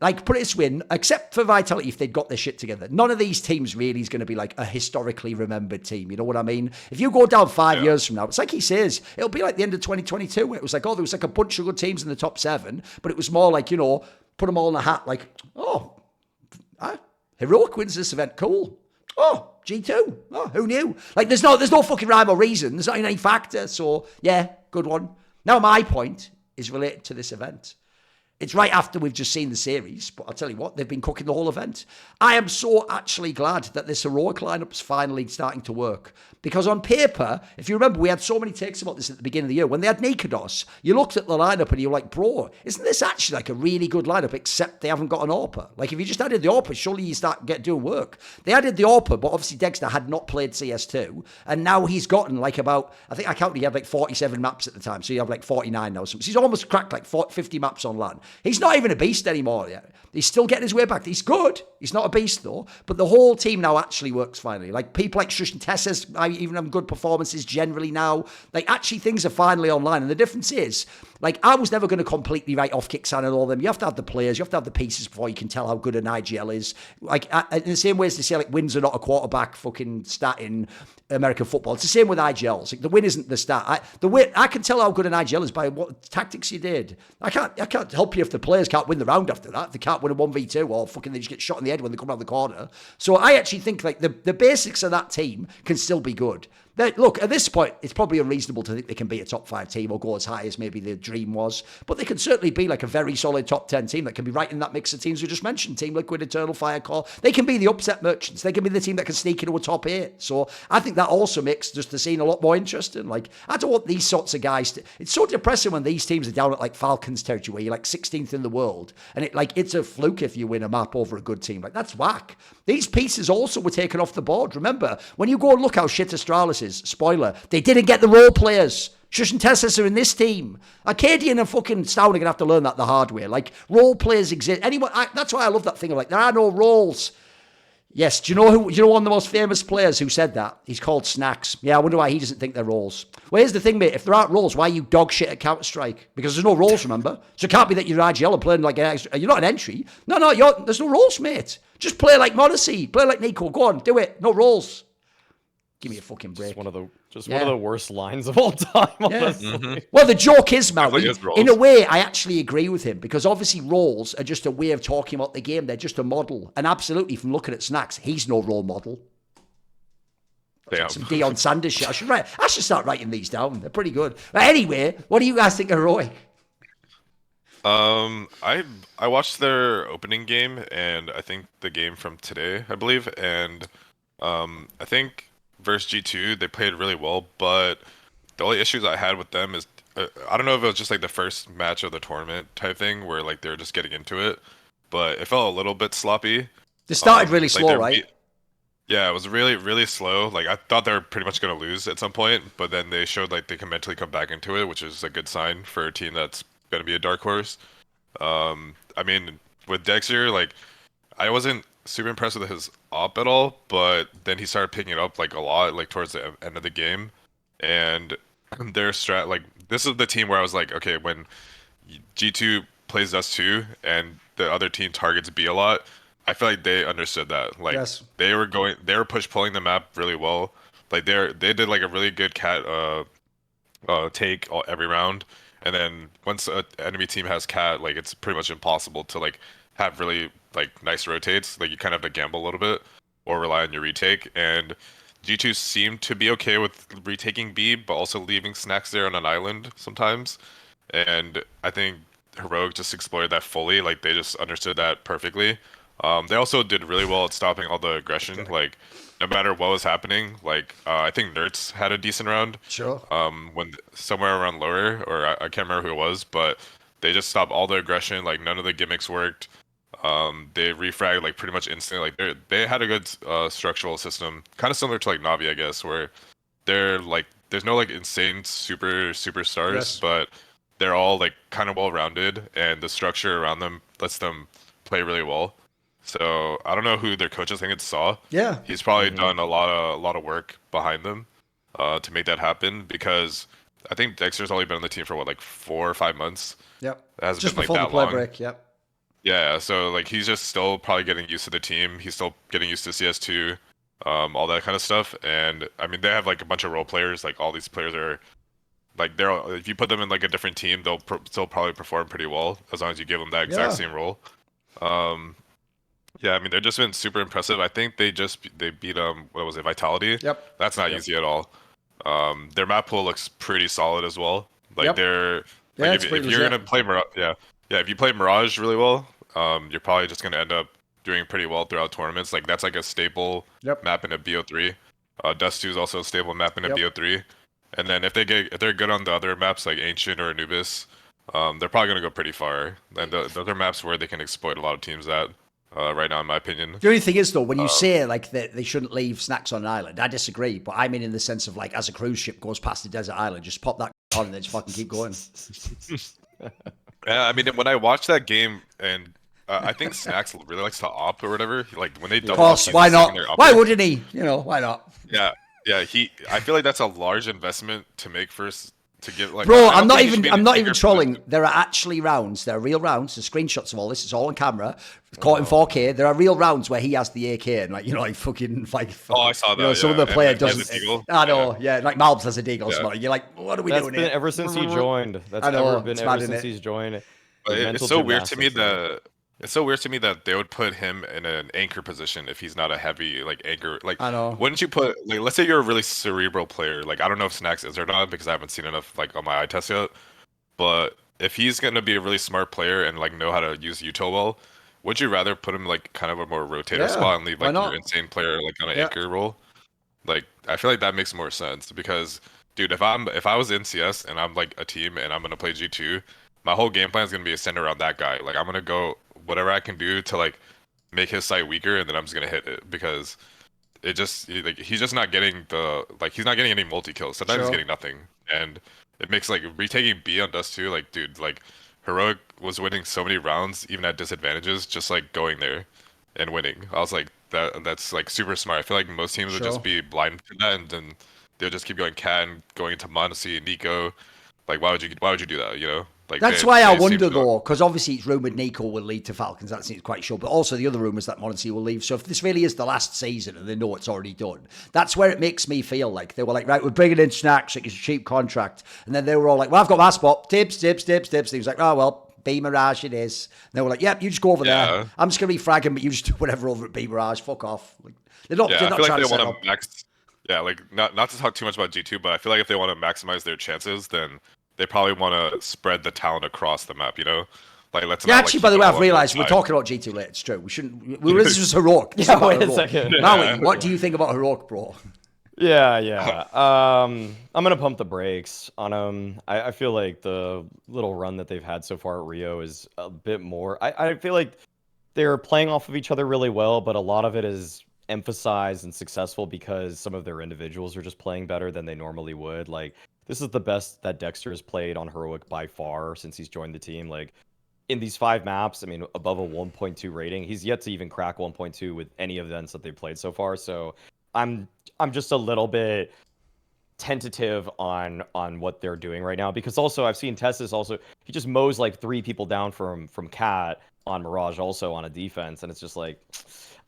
like, put it this way, except for Vitality, if they'd got their shit together, none of these teams really is going to be like a historically remembered team. You know what I mean? If you go down 5 years from now, it's like he says, it'll be like the end of 2022, where it was like, oh, there was like a bunch of good teams in the top 7, but it was more like, you know, put them all in a hat, like, oh, Heroic wins this event, cool. Oh, G2, oh, who knew? Like, there's no fucking rhyme or reason. There's not any factor. So, yeah, good one. Now, my point is related to this event. It's right after we've just seen the series, but I'll tell you what, they've been cooking the whole event. I am so actually glad that this Heroic lineup's finally starting to work. Because on paper, if you remember, we had so many takes about this at the beginning of the year. When they had Nikados, you looked at the lineup and you were like, bro, isn't this actually like a really good lineup, except they haven't got an AWPer? Like, if you just added the AWPer, surely you start doing work. They added the AWPer, but obviously Dexter had not played CS2, and now he's gotten like about, I think I counted, he had like 47 maps at the time, so you have like 49 now. So he's almost cracked like 50 maps on LAN. He's not even a beast anymore yet. He's still getting his way back. He's good. He's not a beast, though. But the whole team now actually works finally. Like, people like Shush and Tessa's even have good performances generally now. Like, actually, things are finally online. And the difference is, like, I was never going to completely write off Kixan and all them. You have to have the players. You have to have the pieces before you can tell how good an IGL is. Like, in the same way as they say, like, wins are not a quarterback fucking stat in American football. It's the same with IGLs. Like, the win isn't the stat. I can tell how good an IGL is by what tactics you did. I can't help you if the players can't win the round after that. They can't win a 1v2 or fucking they just get shot in the head when they come around the corner. So I actually think, like, the basics of that team can still be good. Look, at this point, it's probably unreasonable to think they can be a top 5 team or go as high as maybe the dream was. But they can certainly be like a very solid top 10 team that can be right in that mix of teams we just mentioned. Team Liquid, Eternal, Firecore. They can be the upset merchants. They can be the team that can sneak into a top 8. So I think that also makes just the scene a lot more interesting. Like, I don't want these sorts of guys it's so depressing when these teams are down at like Falcons territory where you're like 16th in the world. And it's a fluke if you win a map over a good team. Like, that's whack. These pieces also were taken off the board. Remember, when you go and look how shit Astralis is, spoiler, they didn't get the role players. Shush and Tessus are in this team. Arcadian and fucking Stown are going to have to learn that the hard way. Like, role players exist. That's why I love that thing of like, there are no roles. Yes, do you know one of the most famous players who said that? He's called Snacks. Yeah, I wonder why he doesn't think they're roles. Well, here's the thing, mate. If there aren't roles, why are you dog shit at Counter-Strike? Because there's no roles, remember? So it can't be that you're IGL and playing like an extra. You're not an entry. No, there's no roles, mate. Just play like MonteCristo. Play like Nico. Go on, do it. No roles. Give me a fucking break. One of the worst lines of all time, honestly. Mm-hmm. Well, the joke is, Maui, roles. in a way, I actually agree with him, because obviously roles are just a way of talking about the game. They're just a model. And absolutely, from looking at Snacks, he's no role model. Damn. Some Deion Sanders shit. I should start writing these down. They're pretty good. But anyway, what do you guys think of Heroic? I watched their opening game, and I think the game from today, I believe, and I think versus G2 they played really well, but the only issues I had with them is I don't know if it was just like the first match of the tournament type thing where like they were just getting into it, but it felt a little bit sloppy. They started really slow, right? Yeah, it was really, really slow. Like, I thought they were pretty much going to lose at some point, but then they showed like they can mentally come back into it, which is a good sign for a team that's going to be a dark horse. I mean, with Dexter, like, I wasn't super impressed with his op at all, but then he started picking it up like a lot, like towards the end of the game, and their strat, like, this is the team where I was like, okay, when G2 plays us too, and the other team targets B a lot, I feel like they understood that. Like, yes. they were push pulling the map really well. Like, they did like a really good cat take every round. And then once an enemy team has cat, like, it's pretty much impossible to like have really like nice rotates. Like, you kind of have to gamble a little bit or rely on your retake. And G2 seemed to be okay with retaking B, but also leaving Snacks there on an island sometimes. And I think Heroic just exploited that fully. Like, they just understood that perfectly. They also did really well at stopping all the aggression. Like, no matter what was happening, like, I think Nerds had a decent round. Sure. When somewhere around lower, or I can't remember who it was, but they just stopped all the aggression. Like, none of the gimmicks worked. They refragged like pretty much instantly. Like, they had a good structural system, kind of similar to like Navi, I guess, where they're like, there's no like insane superstars, yes, but they're all like kind of well rounded, and the structure around them lets them play really well. So I don't know who their coach is. I think it's Saw. Yeah, he's probably done a lot of work behind them. to make that happen because I think Dexter's only been on the team for what, like 4 or 5 months. Yep. It hasn't Just been like before the that play long. break. Yep. Yeah, so like he's just still probably getting used to the team. He's still getting used to CS2, all that kind of stuff. And I mean, they have like a bunch of role players. Like all these players are like they're if you put them in like a different team, they'll still probably perform pretty well as long as you give them that exact Yeah. same role. Um, yeah, I mean they've just been super impressive. I think they beat what was it, Vitality? Yep. That's not Yep. easy at all. Their map pool looks pretty solid as well. Like Yep. they're Yeah, like it's pretty if you're legit. gonna play Mirage, yeah, if you play Mirage really well, you're probably just gonna end up doing pretty well throughout tournaments. Like that's like a staple Yep. map in a BO3. Dust 2 is also a stable map in a Yep. BO3. And then if they're good on the other maps like Ancient or Anubis, they're probably gonna go pretty far. And the other maps where they can exploit a lot of teams at right now, in my opinion. The only thing is, though, when you say like that they shouldn't leave snacks on an island, I disagree. But I mean in the sense of like as a cruise ship goes past the desert island, just pop that on and then just fucking keep going. Yeah, I mean when I watched that game and I think Snacks really likes to op or whatever. Like when they Of double course, up, why he's not? sitting there Why upping. wouldn't he? You know, why not? Yeah, yeah. I feel like that's a large investment to make first to give. Like, Bro, I I'm don't not think he should even. be in I'm an not anchor even trolling. position. There are actually rounds. There are real rounds. There's screenshots of all this. It's all on camera, caught in 4K. There are real rounds where he has the AK and like like fucking like. Oh, I saw You know, that. some of Yeah, the player and he has a doesn't. deagle. I know. Yeah, like Malbs has a deagle. Yeah. Something. You're like, what are we That's doing been here? ever since he joined. That's I know, ever been it's ever mad, isn't since it? he's joined. But The it's mental so weird to me gymnastics there. that it's so weird to me that they would put him in an anchor position if he's not a heavy like anchor. Like, I know. wouldn't you put like let's say you're a really cerebral player. Like I don't know if Snacks is or not because I haven't seen enough like on my eye test yet. But if he's gonna be a really smart player and like know how to use util well, would you rather put him like kind of a more rotator Yeah, spot and leave why like your not? insane player like on an Yeah. anchor role? Like I feel like that makes more sense because dude, if I was in CS and I'm like a team and I'm gonna play G2, my whole game plan is gonna be centered around that guy. Like I'm gonna go whatever I can do to like make his site weaker and then I'm just gonna hit it because it just like he's just not getting he's not getting any multi kills. Sometimes he's Sure. getting nothing, and it makes like retaking B on Dust 2. Like dude, like Heroic was winning so many rounds even at disadvantages, just like going there and winning. I was like that's like super smart. I feel like most teams would Sure. just be blind to that, and then they'll just keep going cat and going into Mondesi and Nico. Like why would you do that? You know, like That's they- why I they seem wonder to- though, because obviously it's rumored Nico will lead to Falcons. That seems quite sure, but also the other rumors that MonteCristo will leave. So if this really is the last season and they know it's already done, that's where it makes me feel like they were like, right, we're bringing in Snacks. It's a cheap contract, and then they were all like, well, I've got my spot. Tips. And he was like, oh well, B Mirage it is. And they were like, yep, you just go over Yeah. there. I'm just gonna be fragging, but you just do whatever over at B Mirage. Fuck off. Like, they're not. Yeah, they're I not feel trying like to they set want up. to max. Yeah, like not to talk too much about G2, but I feel like if they want to maximize their chances, then they probably want to spread the talent across the map. You know, like let's Yeah, not. actually, like, by the keep way, it I've all on one realised we're side. talking about G2 late. It's true. We shouldn't. This is heroic. This is Yeah, about wait a heroic. second. Maui, what do you think about heroic, bro? Yeah. I'm gonna pump the brakes on them. I feel like the little run that they've had so far at Rio is a bit more. I feel like they're playing off of each other really well, but a lot of it is emphasized and successful because some of their individuals are just playing better than they normally would. Like this is the best that Dexter has played on Heroic by far since he's joined the team. Like in these 5 maps, I mean, above a 1.2 rating. He's yet to even crack 1.2 with any events that they've played so far. So I'm just a little bit tentative on what they're doing right now because also I've seen Tessus also he just mows like 3 people down from Cat on Mirage also on a defense, and it's just like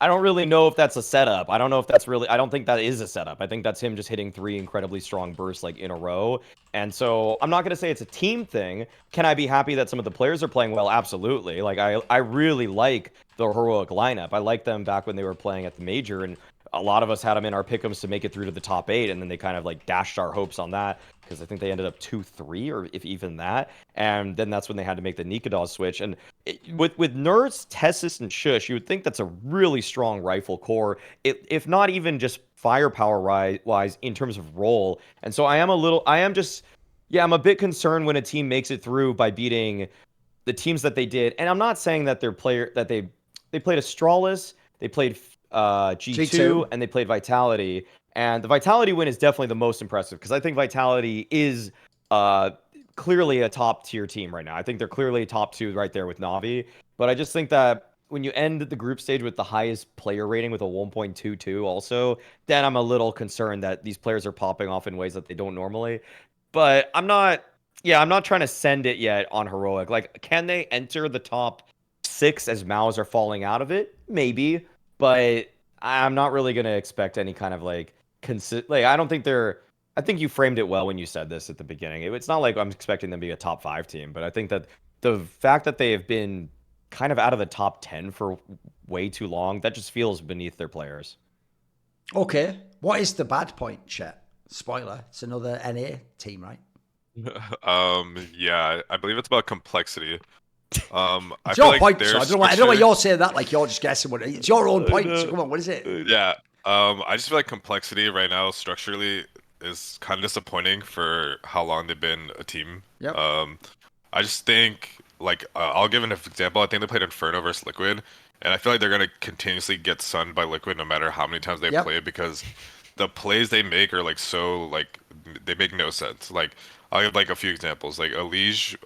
I don't really know if that's a setup. I don't know if that's really I don't think that is a setup. I think that's him just hitting 3 incredibly strong bursts like in a row. And so I'm not going to say it's a team thing. Can I be happy that some of the players are playing well? Absolutely. Like I really like the Heroic lineup. I liked them back when they were playing at the major, and a lot of us had them in our pick'ems to make it through to the top 8, and then they kind of like dashed our hopes on that because I think they ended up 2-3 or if even that. And then that's when they had to make the Nikados switch. And with Nerds, Tessus, and Shush, you would think that's a really strong rifle core, if not even just firepower wise in terms of role. And so I'm a bit concerned when a team makes it through by beating the teams that they did. And I'm not saying that they played Astralis, they played G2, and they played Vitality. And the Vitality win is definitely the most impressive because I think Vitality is clearly a top tier team right now. I think they're clearly top 2 right there with Navi. But I just think that when you end the group stage with the highest player rating with a 1.22 also, then I'm a little concerned that these players are popping off in ways that they don't normally. But I'm not trying to send it yet on heroic. Like, can they enter the top 6 as Maus are falling out of it? Maybe, but I'm not really gonna expect any kind of like I don't think they're. I think you framed it well when you said this at the beginning. It's not like I'm expecting them to be a top 5 team, but I think that the fact that they have been kind of out of the top 10 for way too long, that just feels beneath their players. Okay. What is the bad point, Chet? Spoiler, it's another NA team, right? Yeah, I believe it's about complexity. I It's feel your like point, their so I don't know why you're saying that like you're just guessing what it's your own point. So come on, what is it? Yeah. I just feel like complexity right now structurally is kind of disappointing for how long they've been a team. Yep. I just think like I'll give an example. I think they played Inferno versus Liquid, and I feel like they're gonna continuously get sunned by Liquid no matter how many times they Yep. play because the plays they make are like so like they make no sense. Like I'll give like a few examples. Like Elige,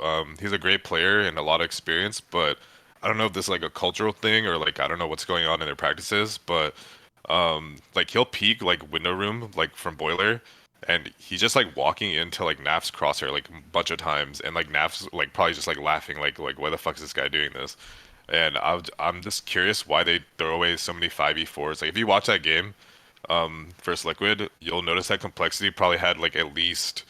he's a great player and a lot of experience, but I don't know if this is like a cultural thing or like I don't know what's going on in their practices, but like he'll peek like window room like from boiler and he's just like walking into like Naf's crosshair like a bunch of times and like Naf's like probably just like laughing like why the fuck is this guy doing this? And I'm just curious why they throw away so many 5v4s. Like if you watch that game versus Liquid, you'll notice that complexity probably had like at least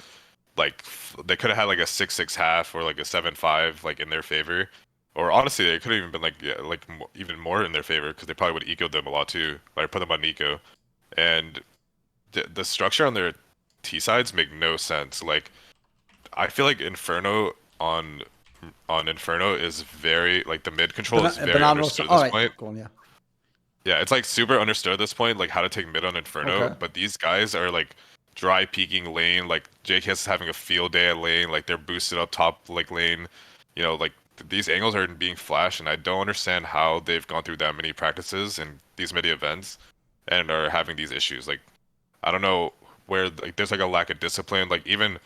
like they could have had like a 6-6 half or like a 7-5 like in their favor. Or honestly, they could have even been like yeah, like even more in their favor because they probably would have ecoed them a lot too. Like put them on eco, and the structure on their T sides make no sense. Like I feel like Inferno on Inferno is very like the mid control is very understood at this point. Go on, yeah. Yeah, it's like super understood at this point, like how to take mid on Inferno. Okay. But these guys are like dry peeking lane. Like JACKZ is having a field day at lane. Like they're boosted up top like lane. You know, like these angles are being flashed, and I don't understand how they've gone through that many practices and these many events and are having these issues. Like I don't know where like there's like a lack of discipline. Like even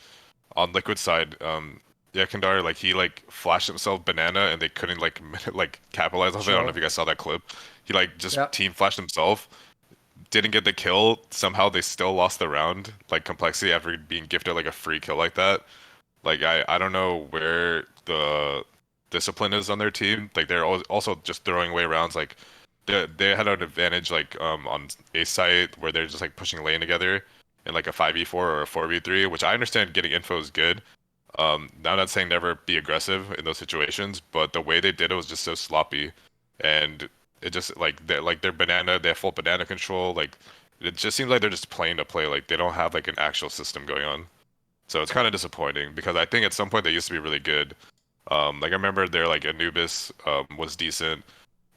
on Liquid side, Yakandar like he like flashed himself banana and they couldn't like like capitalize off it. I don't know if you guys saw that clip. He like just team flashed himself, didn't get the kill. Somehow they still lost the round. Like complexity after being gifted like a free kill like that. Like I don't know where the discipline is on their team. Like they're also just throwing away rounds. Like they had an advantage like on a site where they're just like pushing lane together in like a 5v4 or a 4v3, which I understand getting info is good. Now I'm not saying never be aggressive in those situations, but the way they did it was just so sloppy, and it just like their banana, they have full banana control. Like it just seems like they're just playing to play. Like they don't have like an actual system going on. So it's kind of disappointing because I think at some point they used to be really good. Like I remember their like Anubis was decent,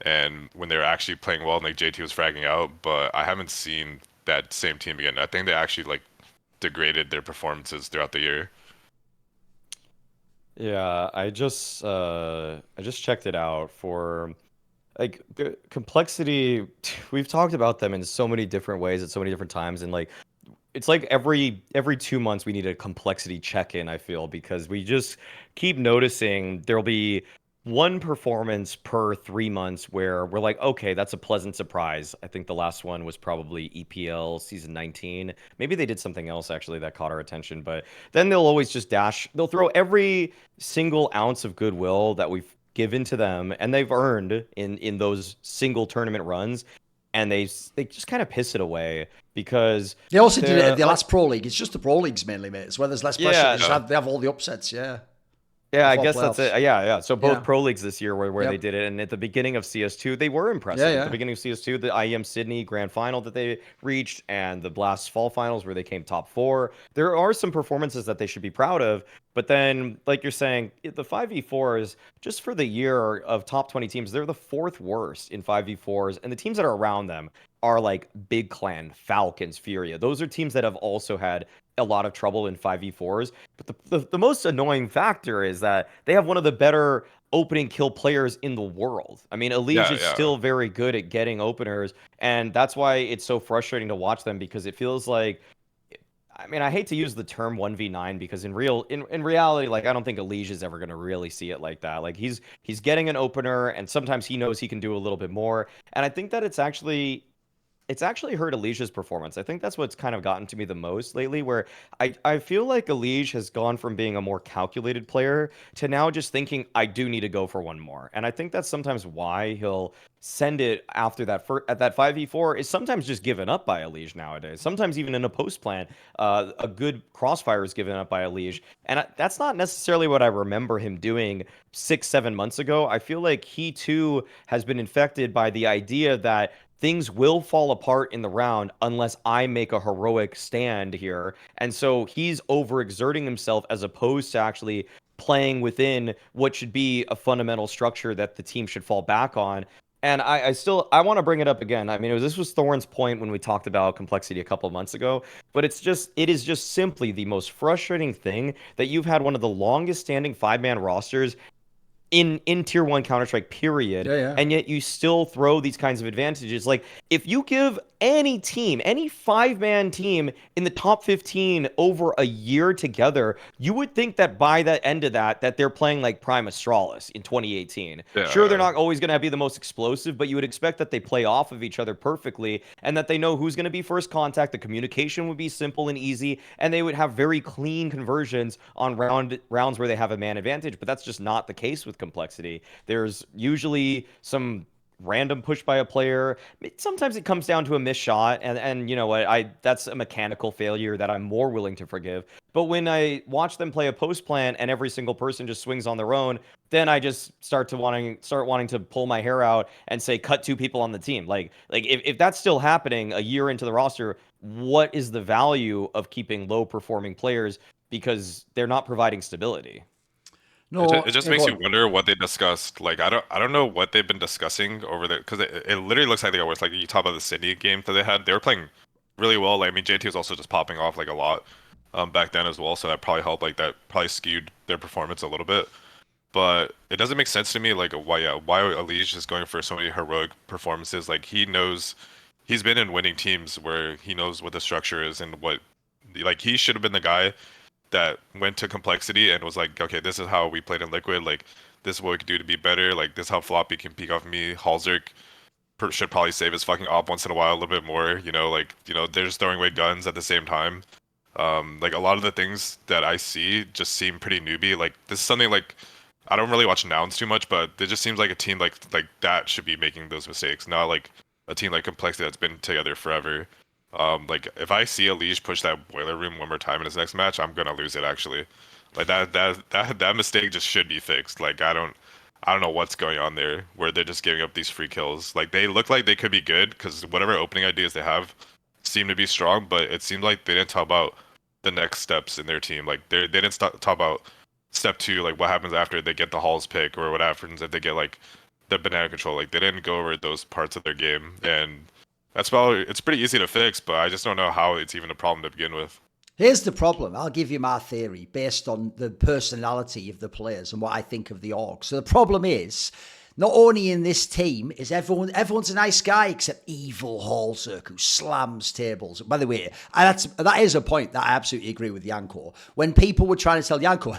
and when they were actually playing well, and like JT was fragging out, but I haven't seen that same team again. I think they actually like degraded their performances throughout the year. Yeah, I just checked it out for like the complexity. We've talked about them in so many different ways at so many different times, and like it's like every 2 months we need a complexity check-in, I feel, because we just keep noticing there'll be one performance per 3 months where we're like, okay, that's a pleasant surprise. I think the last one was probably EPL season 19. Maybe they did something else actually that caught our attention, but then they'll always just they'll throw every single ounce of goodwill that we've given to them and they've earned in those single tournament runs, and they just kind of piss it away because they also did it at the last Pro League. It's just the Pro Leagues mainly, mate. It's where there's less pressure. Yeah, they have all the upsets, yeah. Yeah, I guess that's it. Yeah. So both Pro Leagues this year where Yep. they did it, and at the beginning of CS2, they were impressive. At the beginning of CS2, the IEM Sydney Grand Final that they reached, and the Blast Fall Finals where they came top 4. There are some performances that they should be proud of, but then, like you're saying, the 5v4s, just for the year of top 20 teams, they're the 4th worst in 5v4s, and the teams that are around them are like Big Clan, Falcons, Furia. Those are teams that have also had a lot of trouble in 5v4s. But the most annoying factor is that they have one of the better opening kill players in the world. I mean, Elige is still very good at getting openers, and that's why it's so frustrating to watch them, because it feels like I mean, I hate to use the term 1v9 because in reality, like I don't think Elige is ever going to really see it like that. Like he's getting an opener, and sometimes he knows he can do a little bit more. And I think that it's actually hurt Elige's performance. I think that's what's kind of gotten to me the most lately, where I feel like Elige has gone from being a more calculated player to now just thinking, I do need to go for one more. And I think that's sometimes why he'll send it after that at that 5v4 is sometimes just given up by Elige nowadays. Sometimes even in a post plan, a good crossfire is given up by Elige. And that's not necessarily what I remember him doing 6-7 months ago. I feel like he too has been infected by the idea that things will fall apart in the round unless I make a heroic stand here. And so he's overexerting himself as opposed to actually playing within what should be a fundamental structure that the team should fall back on. And I want to bring it up again. I mean, this was Thorin's point when we talked about complexity a couple of months ago, but it is just simply the most frustrating thing that you've had one of the longest standing 5-man rosters in tier 1 Counter-Strike period. Yeah. And yet you still throw these kinds of advantages. Like if you give any team, any 5-man team in the top 15 over a year together, you would think that by the end of that they're playing like Prime Astralis in 2018. Yeah. Sure, they're not always going to be the most explosive, but you would expect that they play off of each other perfectly and that they know who's going to be first contact. The communication would be simple and easy, and they would have very clean conversions on rounds where they have a man advantage. But that's just not the case with complexity. There's usually some random push by a player. Sometimes it comes down to a missed shot, and you know what, that's a mechanical failure that I'm more willing to forgive. But when I watch them play a post plan and every single person just swings on their own, then I just start wanting to pull my hair out and say, cut 2 people on the team. Like if that's still happening a year into the roster, what is the value of keeping low performing players because they're not providing stability? No, it just makes you wonder what they discussed. Like I don't know what they've been discussing over there, because it literally looks like they were, like you talk about the Sydney game that they had. They were playing really well. Like, I mean, JT was also just popping off like a lot back then as well, so that probably helped. Like that probably skewed their performance a little bit. But it doesn't make sense to me, like why Elige is going for so many heroic performances. Like he knows, he's been in winning teams where he knows what the structure is and what, like he should have been the guy that went to complexity and was like, okay, this is how we played in liquid. Like this is what we can do to be better. Like this is how Floppy can peek off me. Halzerk should probably save his fucking op once in a while a little bit more. You know, like, you know, they're just throwing away guns at the same time. Like a lot of the things that I see just seem pretty newbie. Like this is something like, I don't really watch Nouns too much, but it just seems like a team like that should be making those mistakes, not like a team like Complexity that's been together forever. Like if I see Elige push that boiler room one more time in his next match, I'm gonna lose it actually. Like that mistake just should be fixed. Like I don't know what's going on there where they're just giving up these free kills. Like they look like they could be good because whatever opening ideas they have seem to be strong, but it seemed like they didn't talk about the next steps in their team. Like they didn't talk about step 2, like what happens after they get the Halls pick, or what happens if they get like the banana control. Like they didn't go over those parts of their game, and it's pretty easy to fix, but I just don't know how it's even a problem to begin with. Here's the problem. I'll give you my theory based on the personality of the players and what I think of the org. So the problem is, not only in this team is everyone's a nice guy except evil Halzerk who slams tables. By the way, that is a point that I absolutely agree with Yanko. When people were trying to tell Yanko,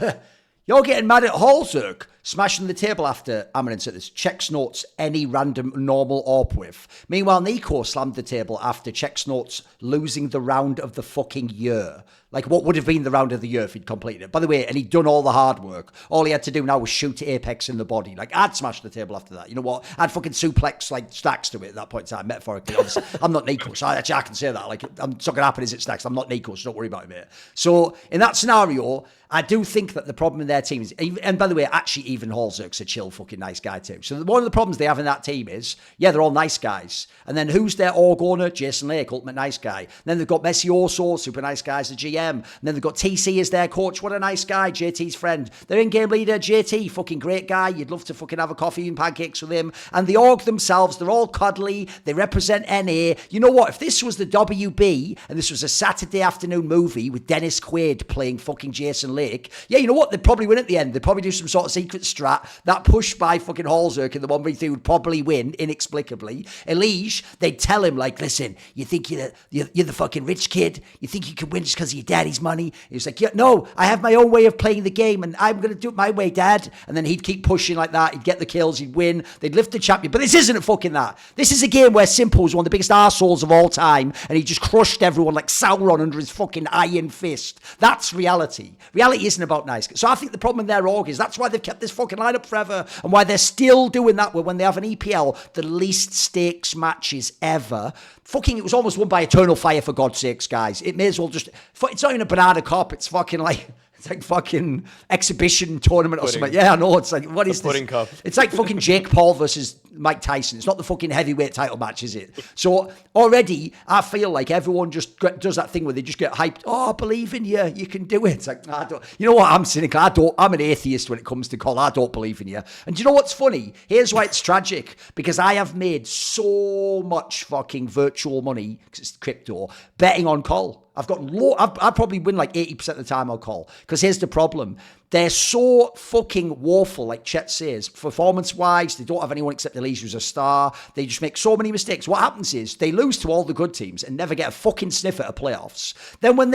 you're getting mad at Halzerk smashing the table after Amarant said this. Checks notes any random normal AWP with. Meanwhile, Nico slammed the table after Checks notes losing the round of the fucking year. Like, what would have been the round of the year if he'd completed it? By the way, and he'd done all the hard work. All he had to do now was shoot Apex in the body. Like, I'd smash the table after that. You know what? I'd fucking suplex, like, Stacks to it at that point in time, metaphorically. Obviously, I'm not Nico, so I can say that. Like, it's not going to happen, is it, Stacks? I'm not Nico, so don't worry about it, mate. So, in that scenario, I do think that the problem in their team is, and by the way, actually, even Halzerk's a chill fucking nice guy too. So one of the problems they have in that team is, yeah, they're all nice guys. And then who's their org owner? Jason Lake, ultimate nice guy. And then they've got Mezii also, super nice guy as the GM. And then they've got TC as their coach. What a nice guy, JT's friend. Their in-game leader, JT, fucking great guy. You'd love to fucking have a coffee and pancakes with him. And the org themselves, they're all cuddly. They represent NA. You know what? If this was the WB and this was a Saturday afternoon movie with Dennis Quaid playing fucking Jason Lake, Lake. Yeah, you know what? They'd probably win at the end. They'd probably do some sort of secret strat. That push by fucking Halzerk in the 1v3 would probably win, inexplicably. Elige, they'd tell him, like, listen, you think you're the fucking rich kid? You think you can win just because of your daddy's money? He was like, yeah, no, I have my own way of playing the game, and I'm going to do it my way, Dad. And then he'd keep pushing like that. He'd get the kills. He'd win. They'd lift the champion. But this isn't fucking that. This is a game where Simple was one of the biggest arseholes of all time, and he just crushed everyone like Sauron under his fucking iron fist. That's reality. Reality isn't about nice. So I think the problem in their org is that's why they've kept this fucking lineup forever, and why they're still doing that when they have an EPL, the least stakes matches ever. Fucking, it was almost won by Eternal Fire, for God's sakes, guys. It may as well just, it's not even a banana cup, it's fucking like, it's like fucking exhibition tournament or something. Yeah, I know. It's like, what is this? Pudding cup. It's like fucking Jake Paul versus Mike Tyson. It's not the fucking heavyweight title match, is it? So already, I feel like everyone just does that thing where they just get hyped. Oh, I believe in you. You can do it. It's like, I don't. You know what? I'm cynical. I'm an atheist when it comes to Col. I don't believe in you. And do you know what's funny? Here's why it's tragic. Because I have made so much fucking virtual money, because it's crypto, betting on Col. I've got I probably win like 80% of the time I'll call. Because here's the problem. They're so fucking woeful, like Chet says. Performance-wise, they don't have anyone except Elise who's a star. They just make so many mistakes. What happens is they lose to all the good teams and never get a fucking sniff at a playoffs. Then when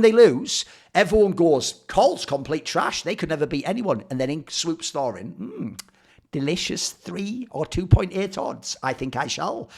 they lose, everyone goes, Col's complete trash. They could never beat anyone. And then in swoops Thorin. Delicious 3 or 2.8 odds. I think I shall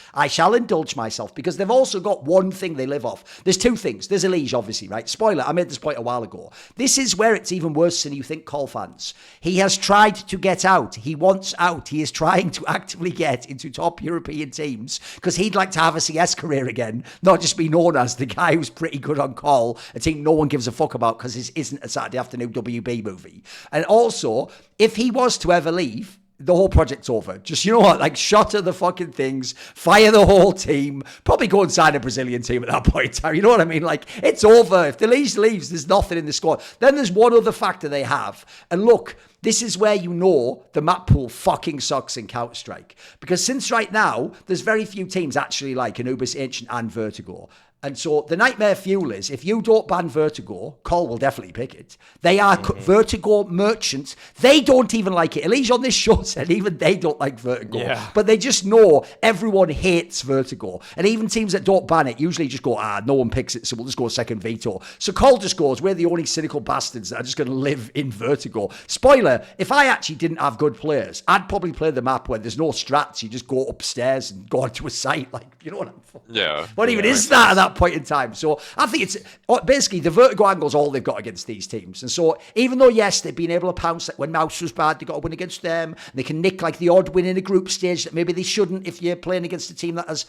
indulge myself, because they've also got one thing they live off. There's two things. There's Elige, obviously, right? Spoiler, I made this point a while ago. This is where it's even worse than you think, Col fans. He has tried to get out. He wants out. He is trying to actively get into top European teams, because he'd like to have a CS career again, not just be known as the guy who's pretty good on Col, a team no one gives a fuck about because this isn't a Saturday afternoon WB movie. And also, if he was to ever leave, the whole project's over. Just, you know what, like, shutter the fucking things, fire the whole team, probably go and sign a Brazilian team at that point in time. You know what I mean? Like, it's over. If the leaves, there's nothing in the squad. Then there's one other factor they have. And look, this is where you know the map pool fucking sucks in Counter-Strike. Because since right now, there's very few teams actually like Anubis, Ancient, and Vertigo. And so the nightmare fuel is, if you don't ban Vertigo, Col will definitely pick it. They are Vertigo merchants. They don't even like it. Elige on this show said even they don't like Vertigo. Yeah. But they just know everyone hates Vertigo. And even teams that don't ban it usually just go, no one picks it, so we'll just go second veto. So Col just goes, we're the only cynical bastards that are just going to live in Vertigo. Spoiler, if I actually didn't have good players, I'd probably play the map where there's no strats. You just go upstairs and go onto a site. Like, you know what I'm saying? Yeah. What even is that at that point in time? So I think it's basically the Vertigo angle is all they've got against these teams. And so even though, yes, they've been able to pounce, like when Mouse was bad, they got a win against them. And they can nick like the odd win in a group stage that maybe they shouldn't if you're playing against a team that has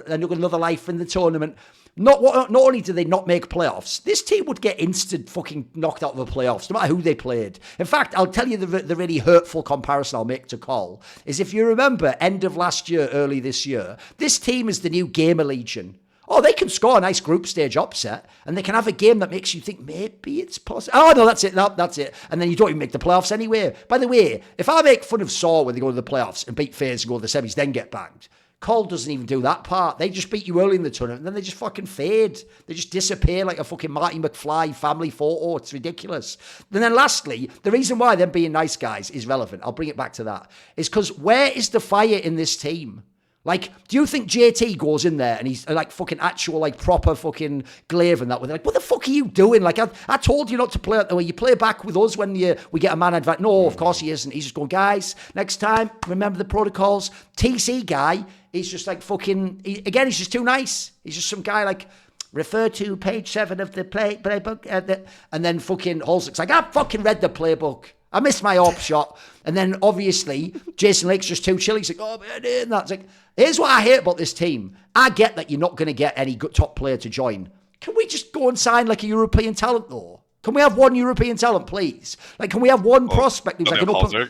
another life in the tournament. Not only do they not make playoffs, this team would get instant fucking knocked out of the playoffs, no matter who they played. In fact, I'll tell you the really hurtful comparison I'll make to Col is, if you remember, end of last year, early this year, this team is the new Gamer Legion. Oh, they can score a nice group stage upset, and they can have a game that makes you think maybe it's possible. Oh, no, that's it. No, that's it. And then you don't even make the playoffs anyway. By the way, if I make fun of Saw when they go to the playoffs and beat FaZe and go to the semis, then get banged, Col doesn't even do that part. They just beat you early in the tournament, and then they just fucking fade. They just disappear like a fucking Marty McFly family photo. It's ridiculous. And then lastly, the reason why them being nice guys is relevant, I'll bring it back to that, is because where is the fire in this team? Like, do you think JT goes in there and he's like fucking actual, like proper fucking glaive and that, where they're like, what the fuck are you doing? Like, I told you not to play it the way you play back with us when we get a man advantage. No, of course he isn't. He's just going, guys, next time, remember the protocols. TC guy, he's just like fucking, again, he's just too nice. He's just some guy like, refer to page 7 of the playbook. And then fucking Halzerk's like, I fucking read the playbook. I missed my AWP shot. And then obviously Jason Lake's just too chill. He's like, oh, man, and that's like, here's what I hate about this team. I get that you're not going to get any good top player to join. Can we just go and sign like a European talent though? Can we have one European talent, please? Like, can we have one prospect who's like an up?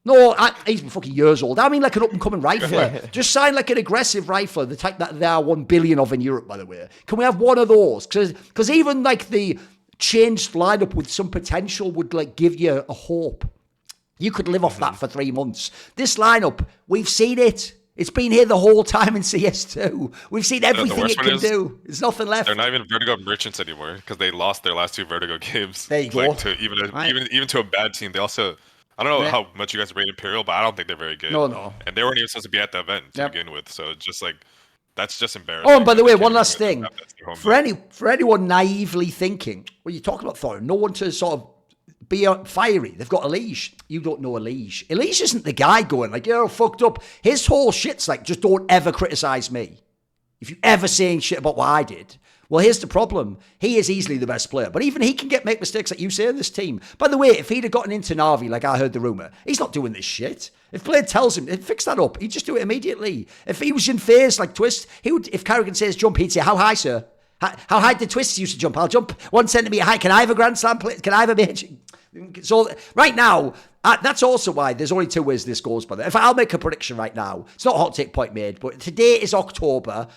No, he's been fucking years old. I mean, like an up-and-coming rifler. Just sign like an aggressive rifler, the type that there are 1 billion of in Europe, by the way. Can we have one of those? Because even like the changed lineup with some potential would like give you a hope. You could live off that for 3 months. This lineup, we've seen it. It's been here the whole time in CS2. We've seen everything worst it one can is do. There's nothing left. they're not even Vertigo merchants anymore because they lost their last 2 Vertigo games. There you go. Like to Right. even to a bad team. They also I don't know Yeah. how much you guys rate Imperial, but I don't think they're very good. No. And they weren't even supposed to be at the event to Yep. begin with. So it's just like that's just embarrassing. Oh, and by the that way, they one can't last even thing. have that's their home For for anyone naively thinking, well, you're talking about Thorin, no one to sort of be fiery. They've got Elige. You don't know Elige. Elige isn't the guy going like, you're fucked up. His whole shit's like, just don't ever criticize me. If you ever saying shit about what I did, well, here's the problem. He is easily the best player, but even he can make mistakes like you say in this team. By the way, if he'd have gotten into Na'Vi, like I heard the rumor, he's not doing this shit. If Blade tells him, fix that up, he'd just do it immediately. If he was in phase like Twist, he would. If Carrigan says jump, he'd say, how high, sir? How high did Twist used to jump? I'll jump 1 centimeter high. Can I have a Grand Slam? Can I have a major? So right now, that's also why there's only 2 ways this goes. By the way, if I'll make a prediction right now, it's not a hot take point made, but today is October.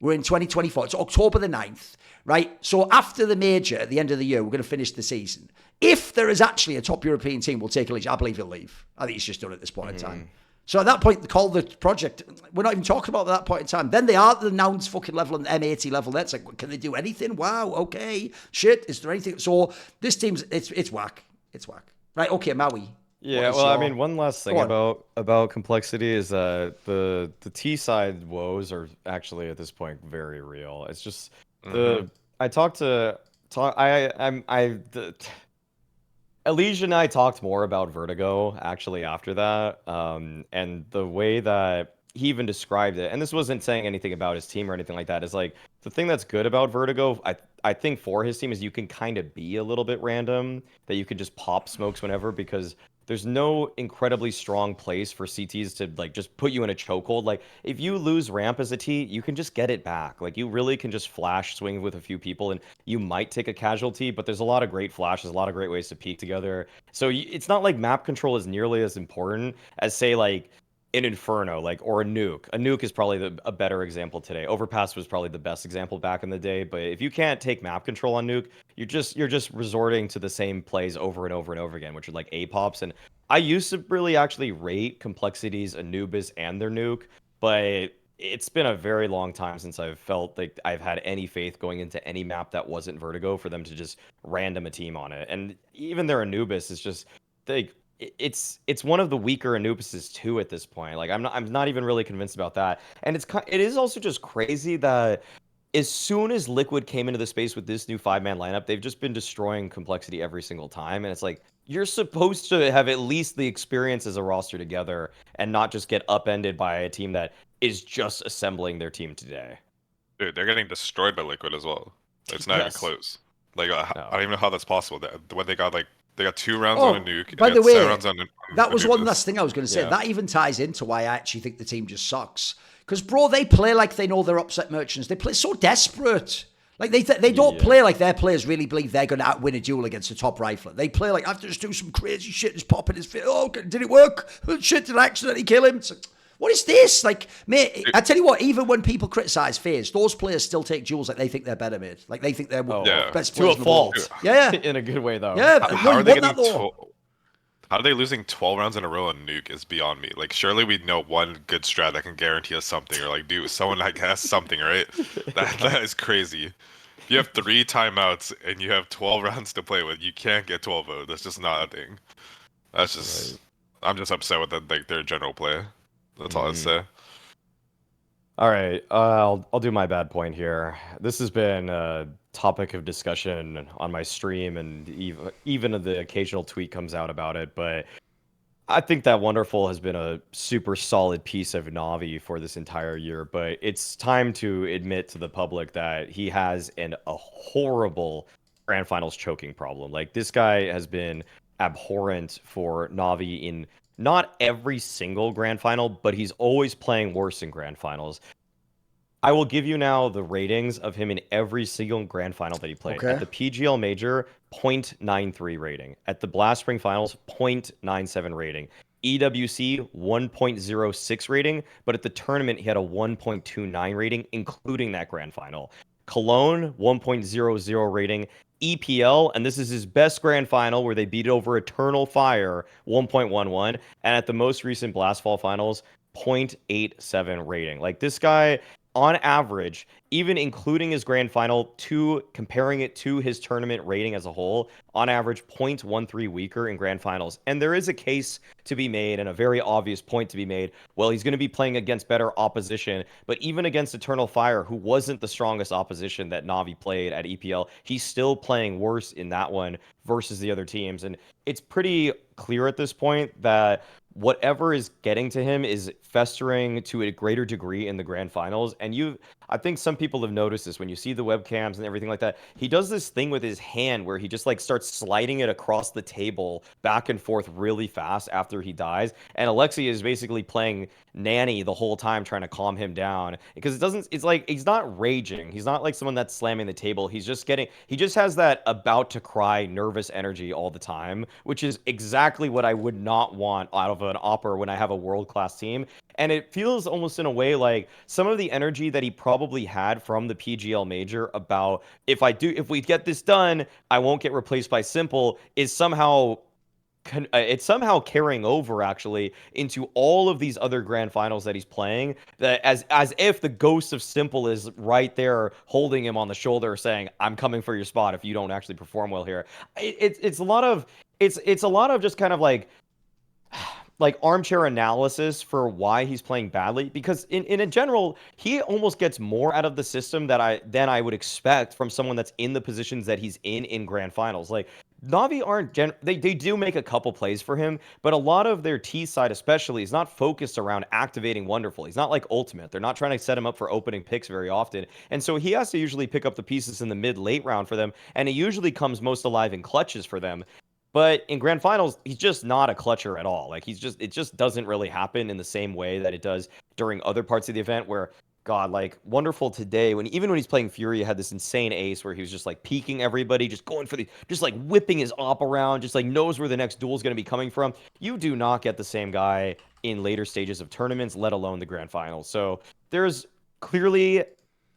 We're in 2024. It's October the 9th, right? So after the major at the end of the year, we're going to finish the season. If there is actually a top European team, we'll take a lead. I believe he'll leave. I think he's just done it at this point in time. So at that point, call the project. We're not even talking about that point in time. Then they are at the announced fucking level and the M80 level. That's like, can they do anything? Wow, okay. Shit, is there anything? So this team's, it's whack. It's whack. Right, okay, Maui. Yeah, well, I mean, one last thing about complexity is the T side woes are actually at this point very real. It's just Elige and I talked more about Vertigo actually after that, and the way that he even described it, and this wasn't saying anything about his team or anything like that, is like the thing that's good about Vertigo, I think for his team is you can kind of be a little bit random, that you can just pop smokes whenever because there's no incredibly strong place for CTs to like just put you in a chokehold. Like if you lose ramp as a T, you can just get it back. Like you really can just flash swing with a few people and you might take a casualty, but there's a lot of great flashes, a lot of great ways to peek together. So it's not like map control is nearly as important as say like an Inferno, like, or a nuke. A nuke is probably a better example today. Overpass was probably the best example back in the day, but if you can't take map control on nuke, you're just resorting to the same plays over and over and over again, which are like A-pops. And I used to really actually rate complexities Anubis and their nuke, but it's been a very long time since I've felt like I've had any faith going into any map that wasn't Vertigo for them to just random a team on it. And even their Anubis is just like, it's one of the weaker Anubises too at this point. Like I'm not even really convinced about that. And it is also just crazy that as soon as Liquid came into the space with this new 5-man lineup, they've just been destroying complexity every single time. And it's like you're supposed to have at least the experience as a roster together and not just get upended by a team that is just assembling their team today. Dude, they're getting destroyed by Liquid as well. It's not even close. Like I don't even know how that's possible. When they got 2 rounds on a nuke. By the way, that was Anubis. one last thing I was going to say. Yeah. That even ties into why I actually think the team just sucks. Because, bro, they play like they know they're upset merchants. They play so desperate. Like, they don't play like their players really believe they're going to win a duel against a top rifler. They play like, I have to just do some crazy shit, just pop in his face. Oh, did it work? Shit, did I accidentally kill him? It's like, what is this? Like, mate, I tell you what, even when people criticize FaZe, those players still take duels like they think they're better, mate. Like, they think they're best players to a fault. Yeah. In a good way, though. Yeah. How are they getting how are they losing 12 rounds in a row on nuke is beyond me. Like, surely we know one good strat that can guarantee us something, or like do someone like has something, right? That is crazy. If you have 3 timeouts and you have 12 rounds to play with, you can't get 12-0. That's just not a thing. That's just right. I'm just upset with their general play. That's all I'd say. All right, I'll do my bad point here. This has been a topic of discussion on my stream, and even the occasional tweet comes out about it. But I think that Wonderful has been a super solid piece of Na'Vi for this entire year. But it's time to admit to the public that he has a horrible Grand Finals choking problem. Like, this guy has been abhorrent for Na'Vi in not every single Grand Final, but he's always playing worse in Grand Finals. I will give you now the ratings of him in every single Grand Final that he played. Okay. At the PGL Major, 0.93 rating. At the Blast Spring Finals, 0.97 rating. EWC, 1.06 rating, but at the tournament, he had a 1.29 rating, including that Grand Final. Cologne, 1.00 rating. EPL, and this is his best Grand Final where they beat it over Eternal Fire, 1.11. And at the most recent Blastfall Finals, 0.87 rating. Like this guy, on average, even including his grand final, comparing it to his tournament rating as a whole, on average 0.13 weaker in grand finals. And there is a case to be made and a very obvious point to be made. Well, he's going to be playing against better opposition, but even against Eternal Fire, who wasn't the strongest opposition that Navi played at EPL, he's still playing worse in that one versus the other teams. And it's pretty clear at this point that whatever is getting to him is festering to a greater degree in the grand finals. And I think some people have noticed this when you see the webcams and everything like that. He does this thing with his hand where he just like starts sliding it across the table back and forth really fast after he dies. And Alexi is basically playing nanny the whole time trying to calm him down because it's like he's not raging. He's not like someone that's slamming the table. He just has that about to cry nervous energy all the time, which is exactly what I would not want out of an opera when I have a world-class team. And it feels almost in a way like some of the energy that he probably had from the PGL major about if we get this done, I won't get replaced by Simple is somehow it's somehow carrying over actually into all of these other grand finals that he's playing, that as if the ghost of Simple is right there holding him on the shoulder saying, I'm coming for your spot if you don't actually perform well here. It's a lot of just kind of like armchair analysis for why he's playing badly, because in a general, he almost gets more out of the system than I would expect from someone that's in the positions that he's in grand finals. Like Navi they do make a couple plays for him, but a lot of their T side especially is not focused around activating wonderful. He's not like ultimate. They're not trying to set him up for opening picks very often. And so he has to usually pick up the pieces in the mid-late round for them, and it usually comes most alive in clutches for them. But in grand finals, he's just not a clutcher at all. Like it just doesn't really happen in the same way that it does during other parts of the event where, God, like wonderful today, even when he's playing FURIA, had this insane ace where he was just like peeking everybody, just going for just like whipping his op around, just like knows where the next duel is going to be coming from. You do not get the same guy in later stages of tournaments, let alone the grand finals. So there's clearly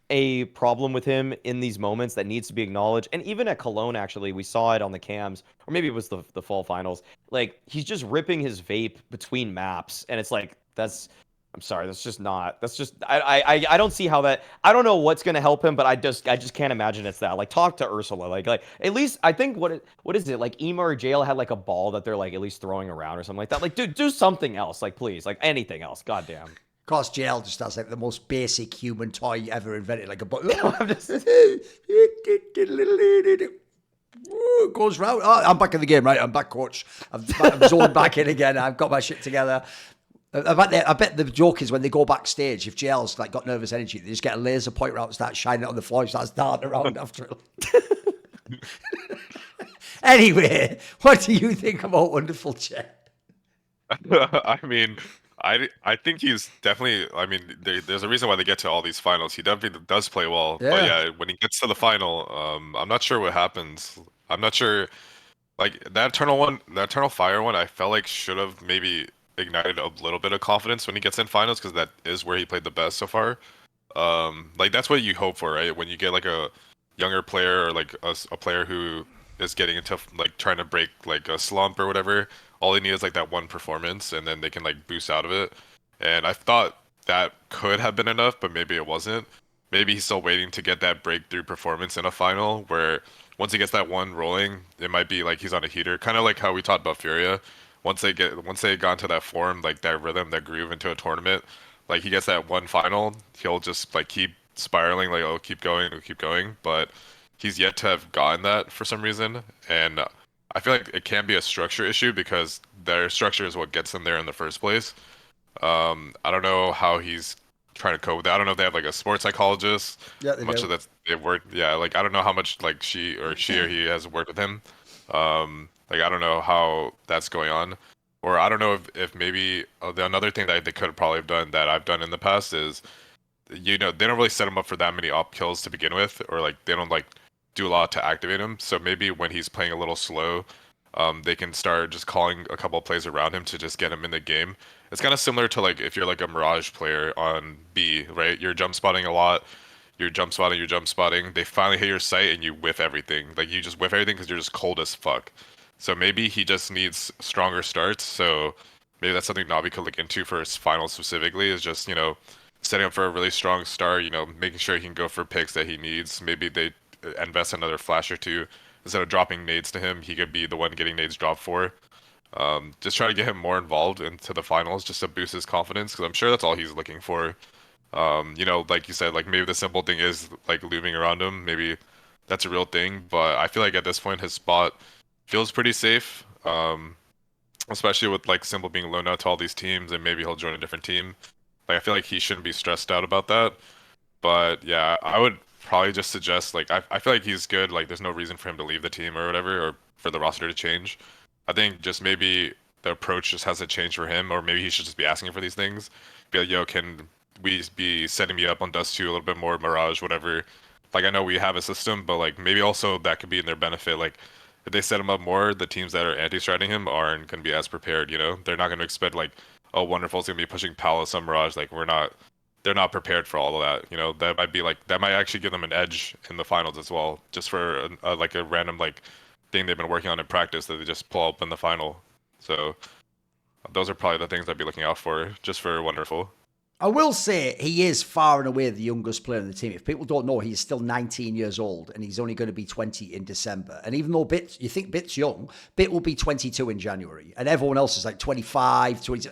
a problem with him in these moments that needs to be acknowledged. And even at Cologne, actually, we saw it on the cams, or maybe it was the fall finals. Like, he's just ripping his vape between maps, and it's like, I'm sorry, that's just, I don't see how that, I don't know what's going to help him, but I just can't imagine it's that. Like, talk to Ursula. Like at least, I think, what is it? Like, Ema or Jail had, like, a ball that they're, like, at least throwing around or something like that. Like, dude, do something else. Like, please. Like, anything else. Goddamn. Of course, JL just has like the most basic human toy ever invented, like a button. Goes round. Oh, I'm back in the game, right? I'm back, coach. I'm zoned back in again. I've got my shit together. I bet the joke is when they go backstage, if JL's like got nervous energy, they just get a laser pointer out and start shining it on the floor and starts darting around after it. Anyway, what do you think about Wonderful Chet? I mean, I think he's definitely. I mean, there's a reason why they get to all these finals. He definitely does play well. Yeah. But yeah, when he gets to the final, I'm not sure what happens. I'm not sure. Like that Eternal Fire one, I felt like should have maybe ignited a little bit of confidence when he gets in finals, because that is where he played the best so far. Like that's what you hope for, right? When you get like a younger player or like a player who is getting into like trying to break like a slump or whatever. All they need is like that one performance, and then they can like boost out of it. And I thought that could have been enough, but maybe it wasn't. Maybe he's still waiting to get that breakthrough performance in a final, where once he gets that one rolling, it might be like he's on a heater, kind of like how we talked about Furia. Once they got into that form, like that rhythm, that groove into a tournament, like he gets that one final, he'll just like keep spiraling, like oh keep going, oh, keep going. But he's yet to have gotten that for some reason, and I feel like it can be a structure issue because their structure is what gets them there in the first place. I don't know how he's trying to cope with that. I don't know if they have like a sports psychologist. Yeah, they much do. of that they've worked. Yeah, like I don't know how much like she or he has worked with him. Like I don't know how that's going on, or I don't know if maybe another thing that they could probably have done that I've done in the past is, they don't really set him up for that many op kills to begin with, or like they don't like do a lot to activate him. So maybe when he's playing a little slow, they can start just calling a couple of plays around him to just get him in the game. It's kind of similar to like if you're like a Mirage player on B, right? You're jump spotting a lot. You're jump spotting. They finally hit your sight and you whiff everything. Like you just whiff everything because you're just cold as fuck. So maybe he just needs stronger starts. So maybe that's something Navi could look into for his finals specifically, is just, setting up for a really strong start, making sure he can go for picks that he needs. Maybe they invest another flash or two. Instead of dropping nades to him, he could be the one getting nades dropped for. Just try to get him more involved into the finals just to boost his confidence, because I'm sure that's all he's looking for. Like you said, like maybe the simple thing is like looming around him. Maybe that's a real thing, but I feel like at this point his spot feels pretty safe. Especially with like Simple being loaned out to all these teams, and maybe he'll join a different team. Like I feel like he shouldn't be stressed out about that. But yeah, I would probably just suggest like I feel like he's good. Like there's no reason for him to leave the team or whatever, or for the roster to change. I think just maybe the approach just has to change for him, or maybe he should just be asking for these things. Be like, yo, can we be setting me up on Dust 2 a little bit more, Mirage, whatever. Like I know we have a system, but like maybe also that could be in their benefit. Like if they set him up more, the teams that are anti-striding him aren't going to be as prepared, They're not going to expect like, oh, Wonderful's going to be pushing Palace on Mirage. Like they're not prepared for all of that. That might actually give them an edge in the finals as well, just for like a random like thing they've been working on in practice that they just pull up in the final. So those are probably the things I'd be looking out for, just for Wonderful. I will say he is far and away the youngest player in the team. If people don't know, he's still 19 years old and he's only going to be 20 in December. And even though you think Bit's young, Bit will be 22 in January. And everyone else is like 25, 20.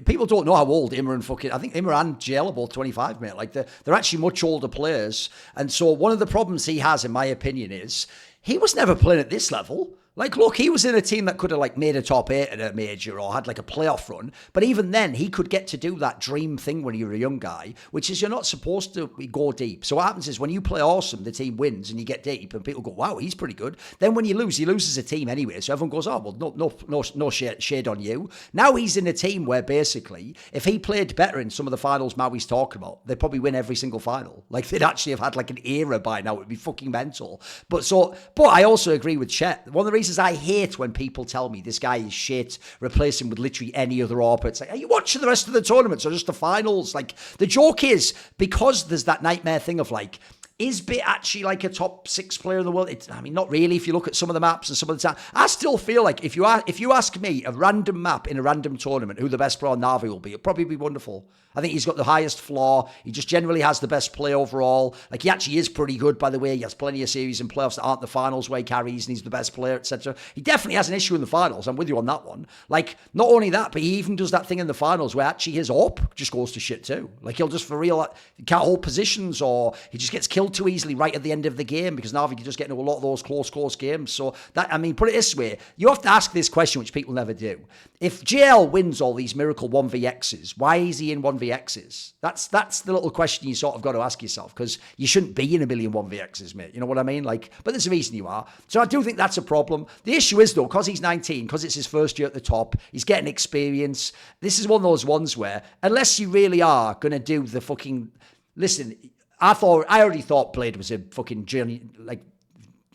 People don't know how old Immer and I think Immer and JL are both 25, mate. Like they're actually much older players. And so one of the problems he has, in my opinion, is he was never playing at this level. Like, look, he was in a team that could have, like, made a top 8 at a major or had, like, a playoff run. But even then, he could get to do that dream thing when you're a young guy, which is you're not supposed to go deep. So what happens is when you play awesome, the team wins and you get deep and people go, wow, he's pretty good. Then when you lose, he loses a team anyway. So everyone goes, oh, well, no shade on you. Now he's in a team where basically, if he played better in some of the finals Maui's talking about, they'd probably win every single final. Like, they'd actually have had, like, an era by now. It'd be fucking mental. But I also agree with Chet. One of the reasons I hate when people tell me this guy is shit, replace him with literally any other AWP. It's like, are you watching the rest of the tournaments or just the finals? Like, the joke is, because there's that nightmare thing of like, is Bit actually like a top 6 player in the world? Not really. If you look at some of the maps and some of the time, I still feel like if you ask me a random map in a random tournament who the best player on Na'Vi will be, it'll probably be Wonderful. I think he's got the highest floor. He just generally has the best play overall. Like, he actually is pretty good, by the way. He has plenty of series and playoffs that aren't the finals where he carries and he's the best player, etc. He definitely has an issue in the finals. I'm with you on that one. Like, not only that, but he even does that thing in the finals where actually his AWP just goes to shit too. Like, he'll just for real, he can't hold positions, or he just gets killed too easily right at the end of the game, because Na'Vi can just get into a lot of those close games. So that, put it this way, you have to ask this question, which people never do. If JL wins all these miracle 1vx's, why is he in 1vx's? That's the little question you sort of got to ask yourself, because you shouldn't be in a million 1vx's, mate. You know what I mean? Like, but there's a reason you are. So I do think that's a problem. The issue is, though, because he's 19, because it's his first year at the top, he's getting experience. This is one of those ones where, unless you really are going to do the fucking... Listen, I already thought Blade was a fucking journey, like,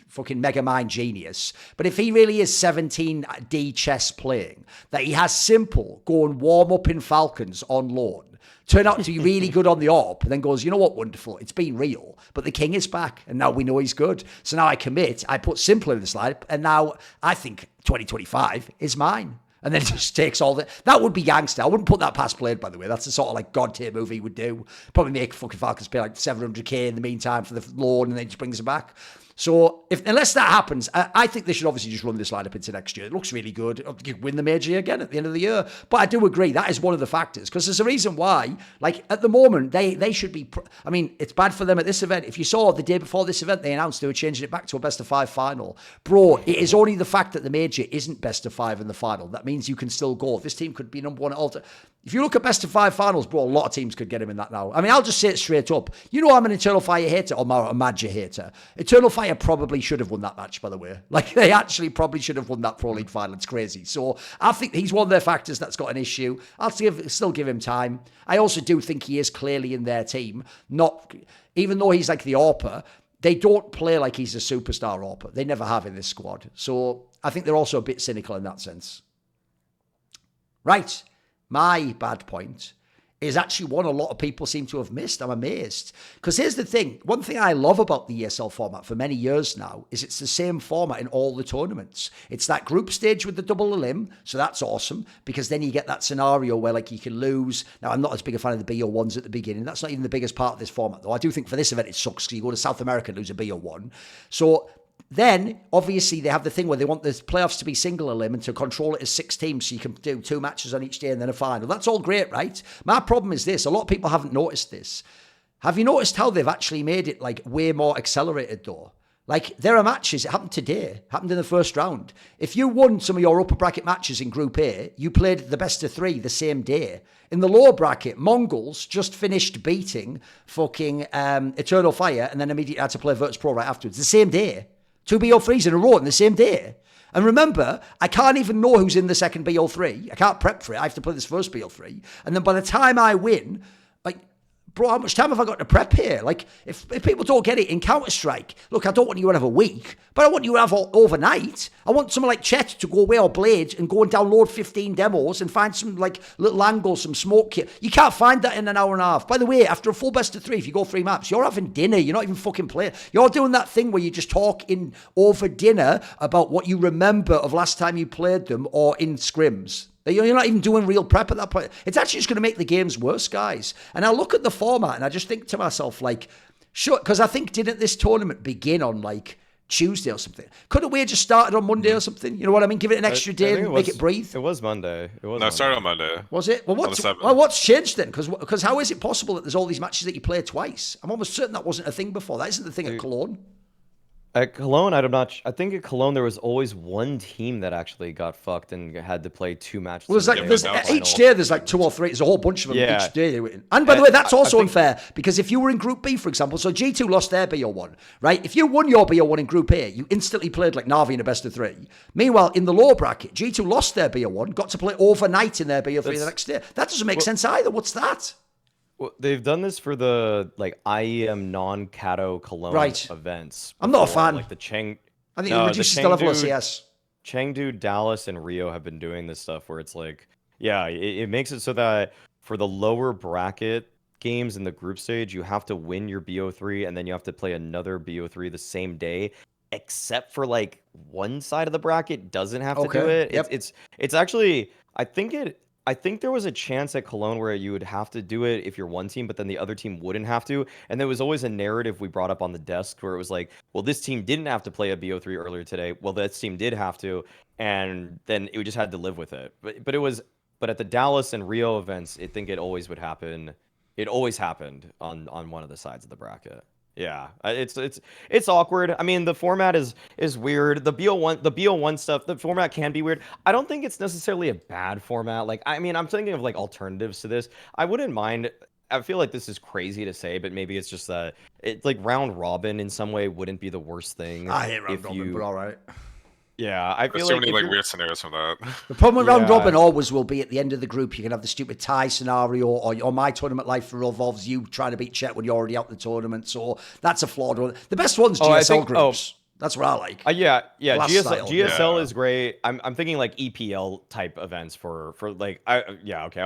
fucking mega mind genius. But if he really is 17D chess playing, that he has Simple go and warm up in Falcons on loan, turn out to be really good on the AWP, and then goes, you know what, Wonderful, it's been real, but the king is back, and now we know he's good. So now I commit, I put Simple in the slide, and now I think 2025 is mine. And then it just takes all the... That would be gangster. I wouldn't put that past Blade, by the way. That's the sort of like God tier movie he would do. Probably make fucking Falcons pay like 700k in the meantime for the loan, and then just brings it back. So unless that happens, I think they should obviously just run this lineup into next year. It looks really good. You win the major again at the end of the year. But I do agree that is one of the factors, because there's a reason why. Like, at the moment, they should be... it's bad for them at this event. If you saw the day before this event, they announced they were changing it back to a best of 5 final. Bro, it is only the fact that the major isn't best of 5 in the final. That means you can still go. This team could be number 1 at all. If you look at best of 5 finals, bro, a lot of teams could get him in that now. I'll just say it straight up. You know I'm an Eternal Fire hater, or a Magic hater. Eternal Fire probably should have won that match, by the way. Like, they actually probably should have won that Pro League final. It's crazy. So I think he's one of their factors that's got an issue. I'll still give him time. I also do think he is clearly in their team. Even though he's like the AWPer, they don't play like he's a superstar AWPer. They never have in this squad. So I think they're also a bit cynical in that sense. Right. My bad point is actually one a lot of people seem to have missed. I'm amazed. Because here's the thing. One thing I love about the ESL format for many years now is it's the same format in all the tournaments. It's that group stage with the double elim, so that's awesome, because then you get that scenario where like you can lose. Now, I'm not as big a fan of the BO1s at the beginning. That's not even the biggest part of this format, though. I do think for this event it sucks because you go to South America and lose a BO1. So then, obviously, they have the thing where they want the playoffs to be single elim and to control it as 6 teams so you can do 2 matches on each day and then a final. That's all great, right? My problem is this. A lot of people haven't noticed this. Have you noticed how they've actually made it like way more accelerated, though? Like, there are matches, it happened today, happened in the first round. If you won some of your upper bracket matches in Group A, you played the best of 3 the same day. In the lower bracket, Mongols just finished beating fucking Eternal Fire and then immediately had to play Virtus Pro right afterwards. The same day. 2 BO3s in a row in the same day. And remember, I can't even know who's in the second BO3. I can't prep for it. I have to play this first BO3. And then by the time I win, like, bro, how much time have I got to prep here? Like, if people don't get it in Counter-Strike, look, I don't want you to have a week, but I want you to have overnight. I want someone like Chet to go away, or Blade, and go and download 15 demos and find some, like, little angles, some smoke kit. You can't find that in an hour and a half. By the way, after a full best of 3, if you go 3 maps, you're having dinner. You're not even fucking playing. You're doing that thing where you just talk in over dinner about what you remember of last time you played them or in scrims. You're not even doing real prep at that point. It's actually just going to make the games worse, guys. And I look at the format and I just think to myself, like, sure, because I think, didn't this tournament begin on, like, Tuesday or something? Couldn't we have just started on Monday or something? You know what I mean? Give it an extra day and make it breathe. It was Monday. No, it started on Monday. Was it? Well, what's changed then? Because how is it possible that there's all these matches that you play twice? I'm almost certain that wasn't a thing before. That isn't the thing at Cologne. At Cologne, I think at Cologne there was always one team that actually got fucked and had to play 2 matches. Well, each day there's like 2 or 3. There's a whole bunch of them each day. And by the way, that's also unfair, because if you were in Group B, for example, so G2 lost their BO1, right? If you won your BO1 in Group A, you instantly played like Na'Vi in a best of 3. Meanwhile, in the lower bracket, G2 lost their BO1, got to play overnight in their BO3 the next day. That doesn't make sense either. What's that? Well, they've done this for the like IEM non-Cato Cologne events. I'm not a fan. Like the Cheng. I think it reduces the level of CS. Chengdu, Dallas, and Rio have been doing this stuff where it's like, yeah, it makes it so that for the lower bracket games in the group stage, you have to win your BO3 and then you have to play another BO3 the same day, except for like one side of the bracket doesn't have to do it. Yep. It's actually, I think there was a chance at Cologne where you would have to do it if you're one team, but then the other team wouldn't have to. And there was always a narrative we brought up on the desk where it was like, well, this team didn't have to play a BO3 earlier today. Well, this team did have to. And then we just had to live with it. But at the Dallas and Rio events, I think it always would happen. It always happened on one of the sides of the bracket. Yeah, it's awkward. I mean, the format is weird. The BO1 stuff, the format can be weird. I don't think it's necessarily a bad format. Like, I mean, I'm thinking of like alternatives to this. I wouldn't mind. I feel like this is crazy to say, but maybe it's just that it's like round robin in some way wouldn't be the worst thing. I hate round robin, but all right. Yeah, I feel There's so many like weird scenarios from that. The problem with round robin always will be at the end of the group, you can have the stupid tie scenario, or my tournament life involves you trying to beat Chet when you're already out the tournament. So that's a flawed one. The best one's GSL groups. That's what I like. Yeah. GSL is great. I'm thinking like EPL type events for like I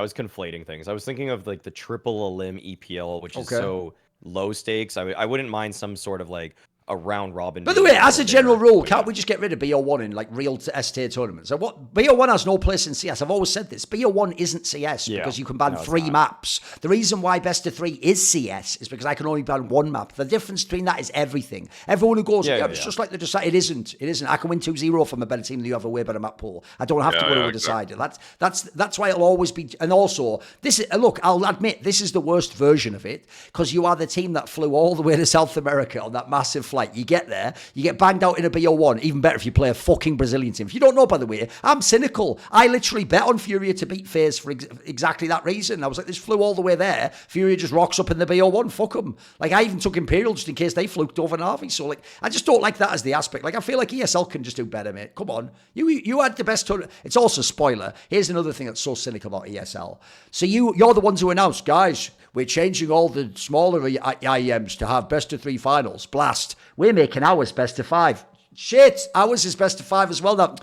was conflating things. I was thinking of like the triple elim EPL, which is so low stakes. I wouldn't mind some sort of like a round robin. By the way, as a general rule, can't we just get rid of BO1 in like real ST tournaments? So what BO1 has no place in CS. I've always said this. BO1 isn't CS because you can ban 3 maps. The reason why best of 3 is CS is because I can only ban 1 map. The difference between that is everything. Everyone who goes, it's just like the decider. It isn't. I can win 2-0 from a better team than you have a way better map pool. I don't have to go to a decider. That's why it'll always be. And also, this is look. I'll admit this is the worst version of it because you are the team that flew all the way to South America on that massive flight. You get there, you get banged out in a BO1. Even better if you play a fucking Brazilian team. If you don't know, by the way, I'm cynical. I literally bet on FURIA to beat FaZe for exactly that reason. I was like, this flew all the way there. FURIA just rocks up in the BO1. Fuck them. Like, I even took Imperial just in case they fluked over Na'Vi. So, like, I just don't like that as the aspect. Like, I feel like ESL can just do better, mate. Come on. You had the best tournament. It's also spoiler. Here's another thing that's so cynical about ESL. So you're the ones who announced, guys, we're changing all the smaller IEMs to have best of 3 finals. Blast. We're making ours best of 5. Shit, ours is best of 5 as well. Now,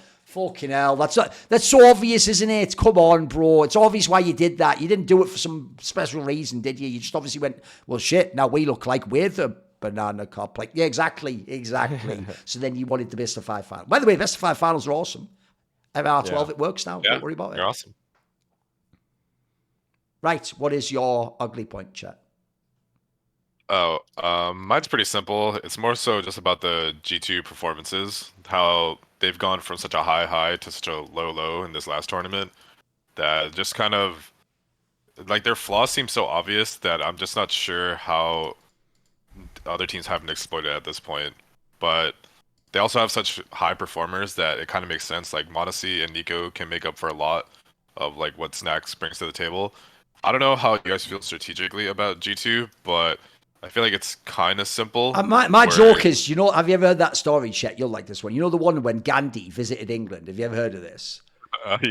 Fucking hell, that's so obvious, isn't it? Come on, bro. It's obvious why you did that. You didn't do it for some special reason, did you? You just obviously went, well, shit, now we look like we're the banana cop. Like, yeah, exactly. So then you wanted the best of 5 final. By the way, best of 5 finals are awesome. MR12, it works now. Yeah, Don't worry about it. You're awesome. Right, what is your ugly point, Chet? Oh, mine's pretty simple. It's more so just about the G2 performances, how they've gone from such a high to such a low in this last tournament that just kind of like their flaws seem so obvious that I'm just not sure how other teams haven't exploited at this point. But they also have such high performers that it kind of makes sense. Like mezii and Nico can make up for a lot of like what Snacks brings to the table. I don't know how you guys feel strategically about G2, but I feel like it's kind of simple. My joke is, have you ever heard that story, Chet? You'll like this one. You know the one when Gandhi visited England? Have you ever heard of this?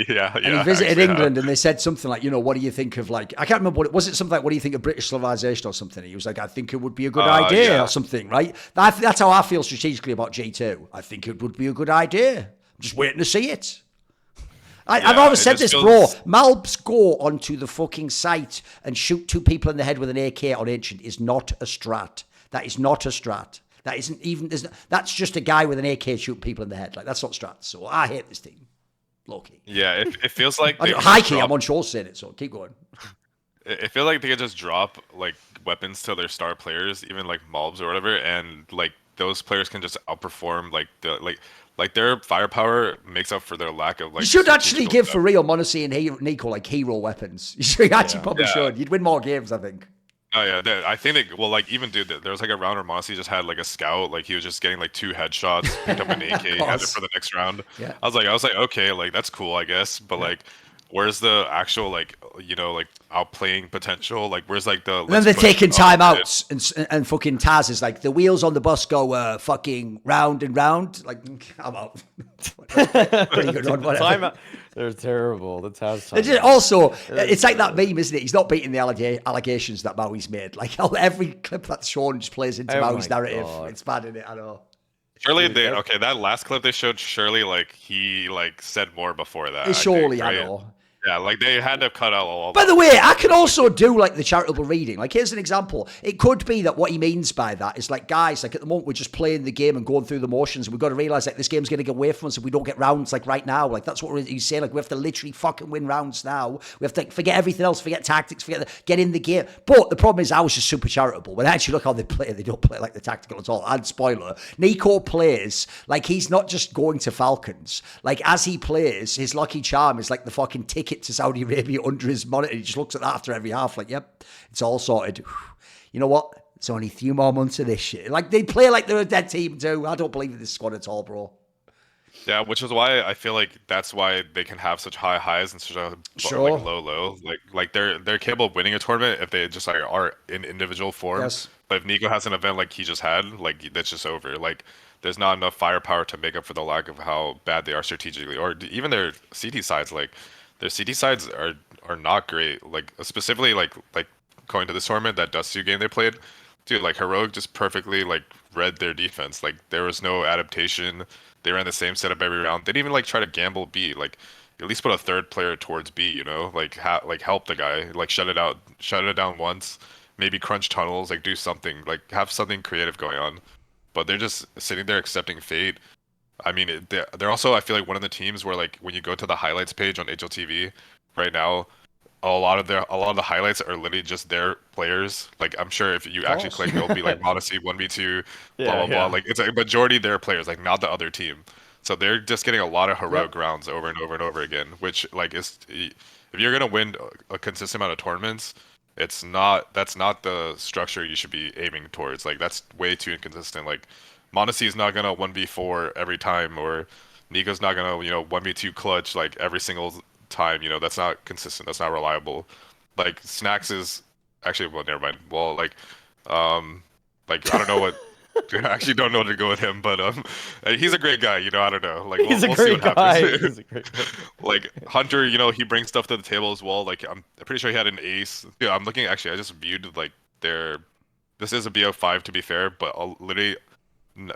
Yeah. And he visited England and they said something like, what do you think of like, I can't remember was it something like, what do you think of British civilization or something? He was like, I think it would be a good idea or something, right? That's how I feel strategically about G2. I think it would be a good idea. I'm just waiting to see it. I've always said this, bro. Malbs go onto the fucking site and shoot 2 people in the head with an AK on Ancient is not a strat. That is not a strat. That isn't even, that's just a guy with an AK shooting people in the head. Like, that's not strats. So I hate this team. Low-key. Yeah, it feels like... High-key, I'm unsure saying it, so keep going. I feel like they could just drop, like, weapons to their star players, even, like, mobs or whatever, and, like, those players can just outperform, like, like their firepower makes up for their lack of, like... You should actually give FURIA, mezii, and Nico, like, hero weapons. You actually probably should. You'd win more games, I think. Oh yeah, I think like even dude, there was like a round where mezii just had like a scout, like he was just getting like 2 headshots, picked up an AK, had it for the next round. Yeah. I was like, okay, like that's cool, I guess, but like, where's the actual like like outplaying potential? Like where's like the? And then they're taking timeouts and fucking Taz is like the wheels on the bus go fucking round and round. Like I'm out. Pretty good run, whatever. They're terrible. The Taz. Also, it's like that meme, isn't it? He's not beating the allegations that Maui's made. Like every clip that's shown just plays into Maui's narrative. God. It's bad, isn't it? I know. Surely that last clip they showed, surely like he like said more before that. Surely, I know. Yeah, like they had to cut out all. By the way, I can also do like the charitable reading. Like here's an example. It could be that what he means by that is like, guys, like at the moment we're just playing the game and going through the motions. And we've got to realize like this game's going to get away from us if we don't get rounds like right now. Like that's what he's saying. Like we have to literally fucking win rounds now. We have to forget everything else, forget tactics, get in the game. But the problem is I was just super charitable. When I actually look how they play, they don't play like the tactical at all. And spoiler, Nico plays like he's not just going to Falcons. Like as he plays, his lucky charm is like the fucking ticket to Saudi Arabia under his monitor. He just looks at that after every half like, yep, it's all sorted. You know what? It's only a few more months of this shit. Like, they play like they're a dead team too. I don't believe in this squad at all, bro. Yeah, which is why I feel like that's why they can have such high highs and such a like low. Like they're capable of winning a tournament if they just like are in individual form. Yes. But if Nico has an event like he just had, like that's just over. Like there's not enough firepower to make up for the lack of how bad they are strategically, or even their CT sides. Like their CT sides are not great. Like specifically like going to this tournament, that Dust 2 game they played, dude, like Heroic just perfectly like read their defense. Like there was no adaptation. They ran the same setup every round. They didn't even like try to gamble B. Like at least put a third player towards B. You know, like help the guy. Like shut it down once. Maybe crunch tunnels. Like do something. Like have something creative going on. But they're just sitting there accepting fate. I mean, they're also, I feel like, one of the teams where like when you go to the highlights page on HLTV right now, a lot of the highlights are literally just their players. Like I'm sure if you actually click, it'll be like mezii 1v2, blah blah. Like it's a majority their players, like not the other team. So they're just getting a lot of heroic rounds over and over and over again. Which like is, if you're gonna win a consistent amount of tournaments, that's not the structure you should be aiming towards. Like that's way too inconsistent. Like mezii is not gonna 1v4 every time, or Nico's not gonna 1v2 clutch like every single time. That's not consistent. That's not reliable. Like Snacks is actually, well, never mind. Well, like I don't know what. I actually don't know where to go with him, but he's a great guy. I don't know. Like we'll see what happens. He's a great guy. Like Hunter, he brings stuff to the table as well. Like I'm pretty sure he had an ace. Yeah, I'm looking. Actually, I just viewed like this is a BO5 to be fair, but literally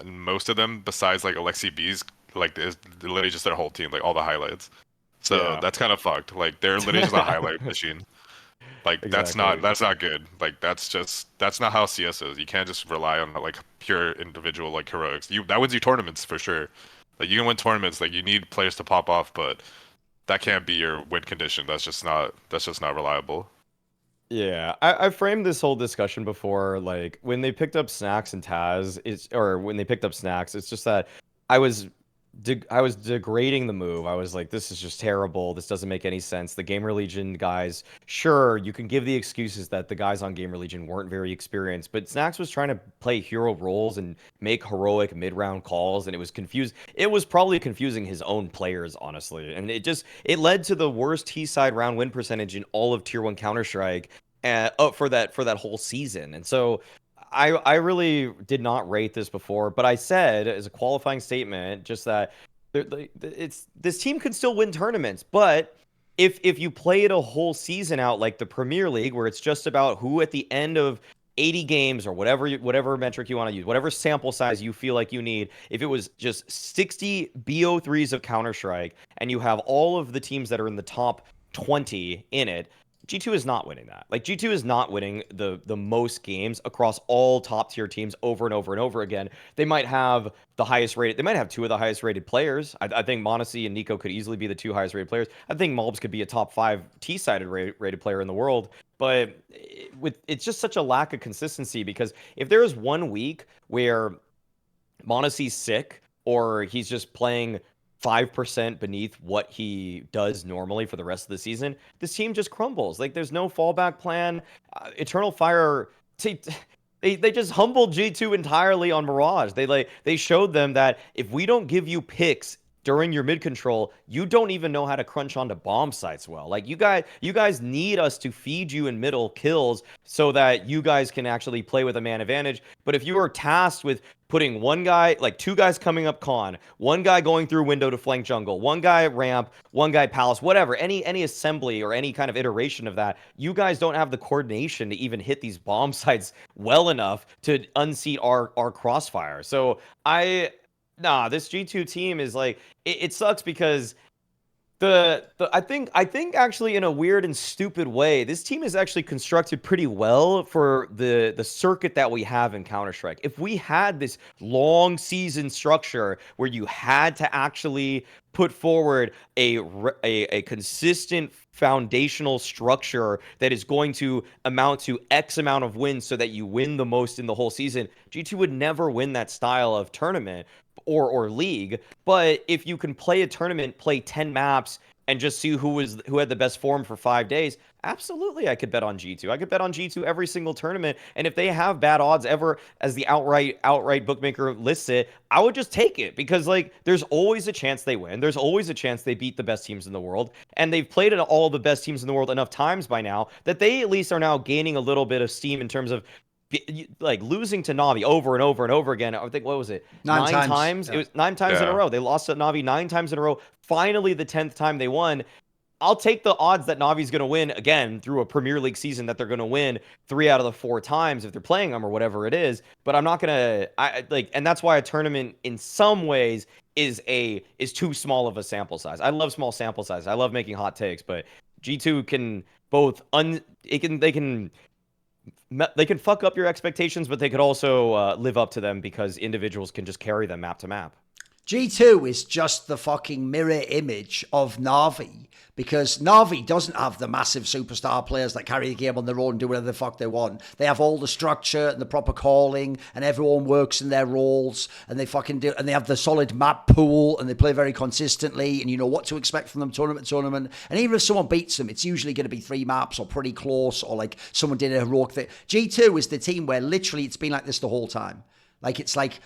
most of them besides like Alexi B's like it's literally just their whole team, like all the highlights. So Yeah. that's kind of fucked. Like they're literally just a highlight machine. Like Exactly. that's not good. Like that's not how CS is. You can't just rely on like pure individual like heroics. That wins you tournaments for sure. Like you can win tournaments. Like you need players to pop off, but that can't be your win condition. That's just not reliable. Yeah, I framed this whole discussion before, like when they picked up Snacks and Taz, or when they picked up Snacks, it's just that I was I was degrading the move. I was like, this is just terrible. This doesn't make any sense. The Gamer Legion guys, sure, you can give the excuses that the guys on Gamer Legion weren't very experienced, but Snacks was trying to play hero roles and make heroic mid-round calls, and it was confused. It was probably confusing his own players, honestly, and it led to the worst T-side round win percentage in all of Tier 1 Counter-Strike for that whole season. And so I really did not rate this before, but I said as a qualifying statement just that this team could still win tournaments, but if you play it a whole season out like the Premier League, where it's just about who at the end of 80 games or whatever metric you want to use, whatever sample size you feel like you need, if it was just 60 BO3s of Counter-Strike and you have all of the teams that are in the top 20 in it, G2 is not winning that. Like G2 is not winning the most games across all top tier teams over and over and over again. They might have the highest rated. They might have two of the highest rated players. I think mezii and Nico could easily be the two highest rated players. I think Malbs could be a top 5 T-sided rated player in the world. But it's just such a lack of consistency, because if there is one week where monezii's sick or he's just playing 5% beneath what he does normally for the rest of the season, this team just crumbles. Like there's no fallback plan. Eternal Fire, they just humbled G2 entirely on Mirage. They showed them that if we don't give you picks during your mid control, you don't even know how to crunch onto bomb sites well. Like you guys need us to feed you in middle kills so that you guys can actually play with a man advantage. But if you are tasked with putting one guy, like two guys coming up con, one guy going through window to flank jungle, one guy ramp, one guy palace, whatever, any assembly or any kind of iteration of that, you guys don't have the coordination to even hit these bomb sites well enough to unseat our crossfire. So this G2 team is like, it sucks because I think actually in a weird and stupid way, this team is actually constructed pretty well for the circuit that we have in Counter-Strike. If we had this long season structure where you had to actually put forward a consistent foundational structure that is going to amount to X amount of wins so that you win the most in the whole season, G2 would never win that style of tournament or league. But if you can play a tournament, play 10 maps, and just see who had the best form for 5 days, absolutely I could bet on G2. I could bet on G2 every single tournament, and if they have bad odds ever, as the outright bookmaker lists it, I would just take it, because like there's always a chance they win. There's always a chance they beat the best teams in the world, and they've played all the best teams in the world enough times by now that they at least are now gaining a little bit of steam in terms of like losing to Navi over and over and over again. I think, what was it? 9 times. Yeah. It was 9 times in a row. They lost to Navi 9 times in a row. Finally, the 10th time they won. I'll take the odds that Navi's going to win again through a Premier League season, that they're going to win 3 out of the 4 times if they're playing them or whatever it is. But I'm not going to, and that's why a tournament in some ways is too small of a sample size. I love small sample size. I love making hot takes, but G2 can they can fuck up your expectations, but they could also live up to them because individuals can just carry them map to map. G2 is just the fucking mirror image of Na'Vi, because Na'Vi doesn't have the massive superstar players that carry the game on their own and do whatever the fuck they want. They have all the structure and the proper calling, and everyone works in their roles, and they fucking do, and they have the solid map pool, and they play very consistently, and you know what to expect from them tournament to tournament. And even if someone beats them, it's usually going to be 3 maps or pretty close, or like someone did a heroic thing. G2 is the team where literally it's been like this the whole time. Like it's like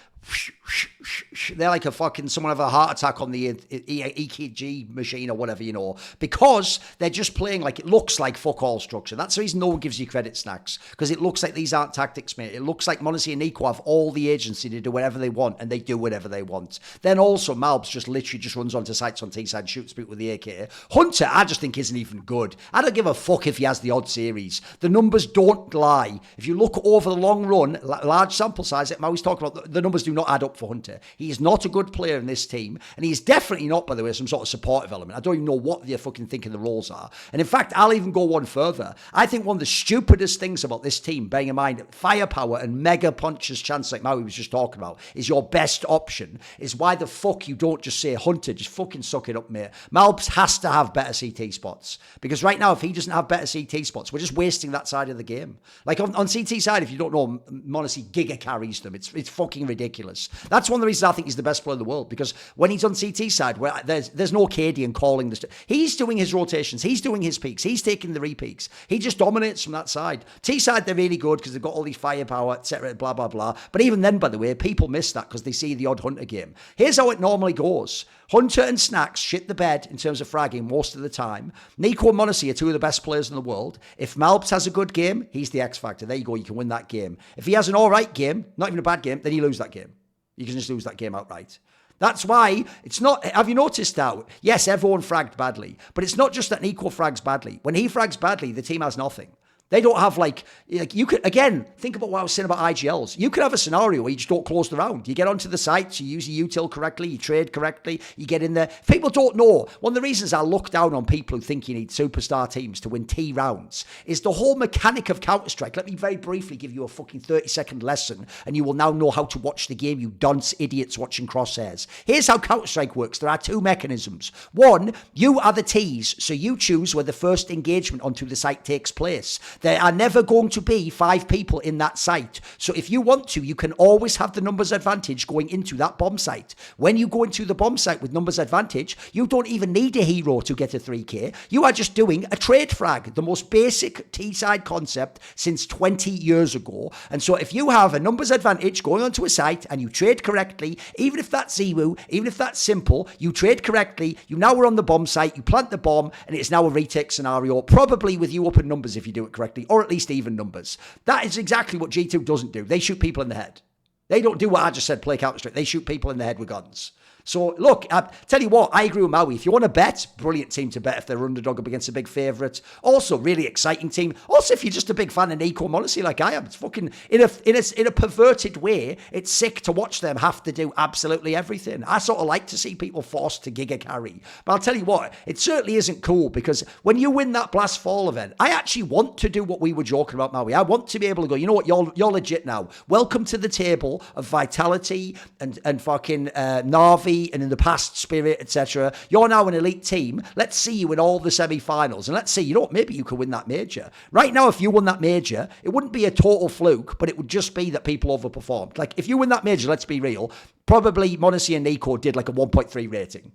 they're like a fucking someone have a heart attack on the EKG machine or whatever, you know, because they're just playing like it looks like fuck all structure. That's the reason no one gives you credit, Snacks, because it looks like these aren't tactics, mate. It looks like mezii and Nico have all the agency to do whatever they want, and they do whatever they want. Then also Malbs just literally just runs onto sites on T-side and shoots people with the AK. Hunter, I just think isn't even good. I don't give a fuck if he has the odd series. The numbers don't lie. If you look over the long run, large sample size, I always talk about the numbers do not add up for Hunter. He is not a good player in this team, and he's definitely not, by the way, some sort of supportive element. I don't even know what they're fucking thinking the roles are. And in fact, I'll even go one further. I think one of the stupidest things about this team, bearing in mind firepower and mega punches chance like Maui was just talking about, is your best option, is why the fuck you don't just say Hunter, just fucking suck it up, mate. Malps has to have better CT spots. Because right now, if he doesn't have better CT spots, we're just wasting that side of the game. Like on CT side, if you don't know, Monesi giga carries them. It's fucking ridiculous. That's one of the reasons I think he's the best player in the world, because when he's on CT side, where there's no Cadian calling this, he's doing his rotations, he's doing his peaks, he's taking the repeaks. He just dominates from that side. T side, they're really good because they've got all these firepower, etc., blah, blah, blah. But even then, by the way, people miss that because they see the odd Hunter game. Here's how it normally goes. Hunter and Snacks shit the bed in terms of fragging most of the time. Nico and Monesi are two of the best players in the world. If Malps has a good game, he's the X factor. There you go. You can win that game. If he has an all right game, not even a bad game, then you lose that game. You can just lose that game outright. That's why it's not. Have you noticed that? Yes, everyone fragged badly, but it's not just that Nico frags badly. When he frags badly, the team has nothing. They don't have like you could, again, think about what I was saying about IGLs. You could have a scenario where you just don't close the round. You get onto the sites, you use your util correctly, you trade correctly, you get in there. People don't know. One of the reasons I look down on people who think you need superstar teams to win T rounds is the whole mechanic of Counter-Strike. Let me very briefly give you a fucking 30-second lesson, and you will now know how to watch the game, you dunce idiots watching Crosshairs. Here's how Counter-Strike works. There are two mechanisms. One, you are the Ts, so you choose where the first engagement onto the site takes place. There are never going to be 5 people in that site. So if you want to, you can always have the numbers advantage going into that bomb site. When you go into the bomb site with numbers advantage, you don't even need a hero to get a 3k. You are just doing a trade frag, the most basic T-side concept since 20 years ago. And so if you have a numbers advantage going onto a site and you trade correctly, even if that's Ziwu, even if that's simple, you trade correctly, you now are on the bomb site, you plant the bomb, and it's now a retake scenario, probably with you up in numbers if you do it correctly, or at least even numbers. That is exactly what G2 doesn't do. They shoot people in the head. They don't do what I just said, play Counter-Strike. They shoot people in the head with guns. So, look, I tell you what, I agree with Maui. If you want to bet, brilliant team to bet if they're underdog up against a big favourite. Also, really exciting team. Also, if you're just a big fan of Nico Monesi like I am, it's fucking, in a perverted way, it's sick to watch them have to do absolutely everything. I sort of like to see people forced to giga carry. But I'll tell you what, it certainly isn't cool, because when you win that Blast Fall event, I actually want to do what we were joking about, Maui. I want to be able to go, you know what, you're legit now. Welcome to the table of Vitality and fucking Na'Vi, and in the past Spirit, etc. You're now an elite team. Let's see you in all the semi-finals, and let's see, you know what, maybe you could win that major. Right now, if you won that major, it wouldn't be a total fluke, but it would just be that people overperformed. Like, if you win that major, let's be real, probably Monesi and Nico did like a 1.3 rating.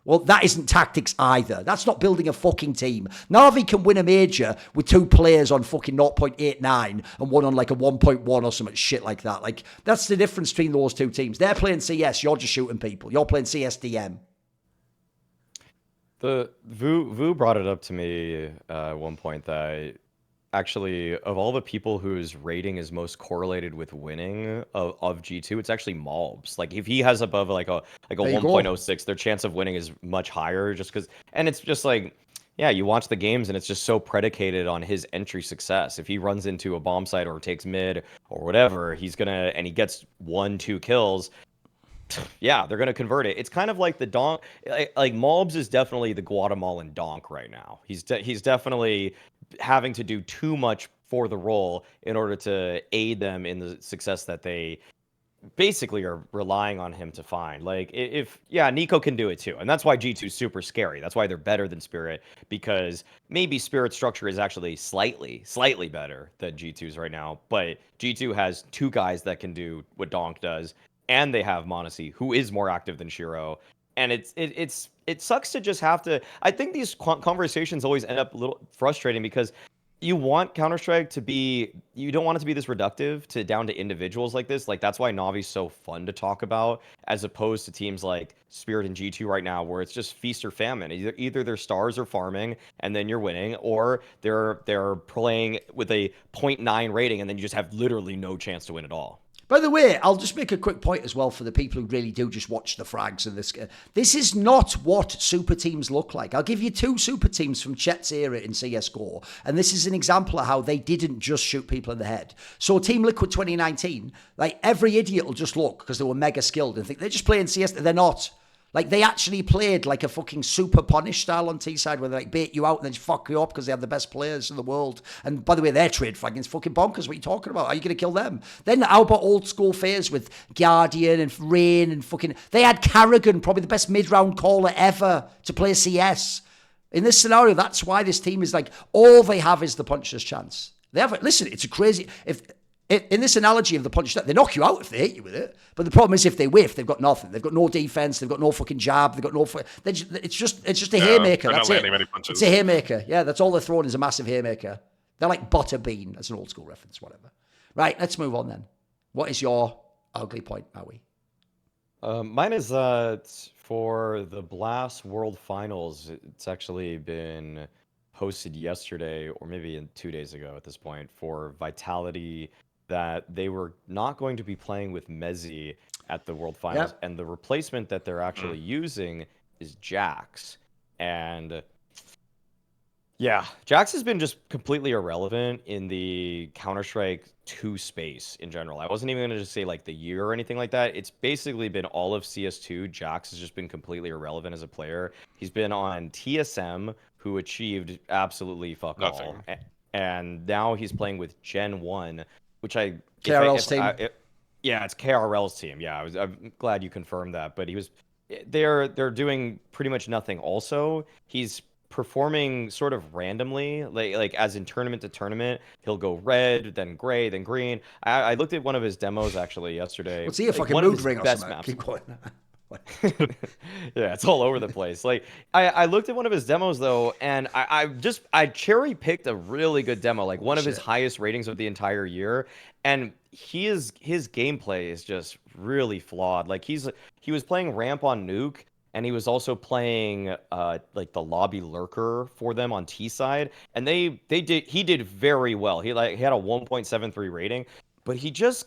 Well, that isn't tactics either. That's not building a fucking team. Na'Vi can win a major with 2 players on fucking 0.89 and one on like a 1.1 or something shit like that. Like, that's the difference between those two teams. They're playing CS, you're just shooting people. You're playing CSDM. The Vu brought it up to me at one point that actually, of all the people whose rating is most correlated with winning of G2, it's actually Malbs. Like, if he has above like a 1.06, their chance of winning is much higher, just because. And it's just like, yeah, you watch the games and it's just so predicated on his entry success. If he runs into a bomb site or takes mid or whatever, he gets 1-2 kills. Yeah, they're going to convert it. It's kind of like the Donk. Like Malbs is definitely the Guatemalan Donk right now. He's definitely having to do too much for the role in order to aid them in the success that they basically are relying on him to find. Like, Nico can do it too. And that's why G2 is super scary. That's why they're better than Spirit, because maybe Spirit's structure is actually slightly better than G2's right now. But G2 has 2 guys that can do what Donk does, and they have Monesi, who is more active than Shiro. And it sucks to just have to. I think these conversations always end up a little frustrating, because you want Counter-Strike to be, you don't want it to be this reductive to down to individuals like this. Like, that's why Navi's so fun to talk about, as opposed to teams like Spirit and G2 right now, where it's just feast or famine. Either their stars are farming and then you're winning, or they're playing with a 0.9 rating and then you just have literally no chance to win at all. By the way, I'll just make a quick point as well for the people who really do just watch the frags and this. This is not what super teams look like. I'll give you 2 super teams from Chet's era in CSGO, and this is an example of how they didn't just shoot people in the head. So Team Liquid 2019, like every idiot will just look because they were mega skilled and think they're just playing CS. They're not. Like, they actually played like a fucking super punish style on T-side where they like bait you out and then just fuck you up because they have the best players in the world. And by the way, their trade flagging is fucking bonkers. What are you talking about? Are you going to kill them? Then how about old school phase with Guardian and Rain and fucking... They had Carrigan, probably the best mid-round caller ever to play CS. In this scenario, that's why this team is like, all they have is the puncher's chance. They have... Listen, it's a crazy... In this analogy of the punch, they knock you out if they hit you with it. But the problem is if they whiff, they've got nothing. They've got no defense. They've got no fucking jab. They've got no... It's just a haymaker. That's it. It's a haymaker. Yeah, that's all they're throwing is a massive haymaker. They're like Butterbean. That's an old school reference, whatever. Right, let's move on then. What is your ugly point, Maui? Mine is for the Blast World Finals. It's actually been posted yesterday, or maybe 2 days ago at this point, for Vitality, that they were not going to be playing with mezii at the World Finals, and the replacement that they're actually using is JACKZ. And yeah, JACKZ has been just completely irrelevant in the Counter-Strike 2 space in general. I wasn't even going to just say like the year or anything like that. It's basically been all of CS2. JACKZ has just been completely irrelevant as a player. He's been on TSM, who achieved absolutely fuck all. And now he's playing with Gen 1, which KRL's team. Yeah, it's KRL's team. Yeah, I'm glad you confirmed that. But they're doing pretty much nothing. Also, he's performing sort of randomly, like as in tournament to tournament. He'll go red, then gray, then green. I looked at one of his demos actually yesterday. What's he, a fucking mood ring or something? Keep going. Yeah, it's all over the place. Like I looked at one of his demos though, and I cherry picked a really good demo, like one of his highest ratings of the entire year, and his gameplay is just really flawed. Like he was playing ramp on Nuke, and he was also playing like the lobby lurker for them on T side, and he did very well. He had a 1.73 rating, but he just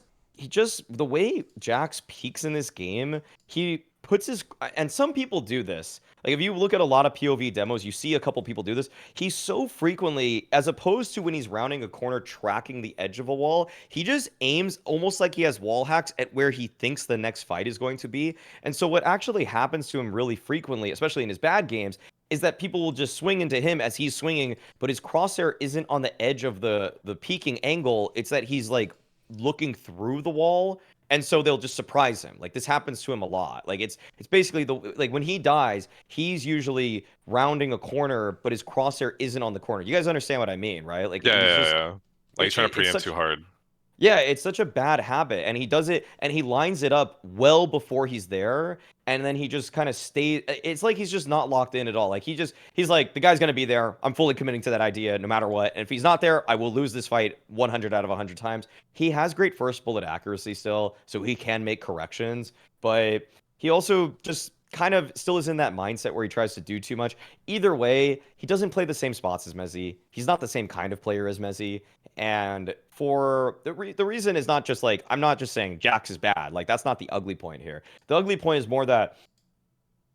the way JACKZ peaks in this game, he puts his, and some people do this. Like if you look at a lot of POV demos, you see a couple people do this. He so frequently, as opposed to when he's rounding a corner, tracking the edge of a wall, he just aims almost like he has wall hacks at where he thinks the next fight is going to be. And so what actually happens to him really frequently, especially in his bad games, is that people will just swing into him as he's swinging, but his crosshair isn't on the edge of the peaking angle. It's that he's like looking through the wall, and so they'll just surprise him. Like this happens to him a lot. Like it's basically like when he dies, he's usually rounding a corner, but his crosshair isn't on the corner. You guys understand what I mean, right? Like yeah. Like he's trying to preempt too hard. Yeah, it's such a bad habit, and he does it, and he lines it up well before he's there, and then he just kind of stays. It's like he's just not locked in at all. Like he's like, the guy's gonna be there. I'm fully committing to that idea no matter what. And if he's not there, I will lose this fight 100 out of 100 times. He has great first bullet accuracy still, so he can make corrections, but he also just kind of still is in that mindset where he tries to do too much. Either way, he doesn't play the same spots as mezii. He's not the same kind of player as mezii. And for the reason is not just like, I'm not just saying JACKZ is bad. Like that's not the ugly point here. The ugly point is more that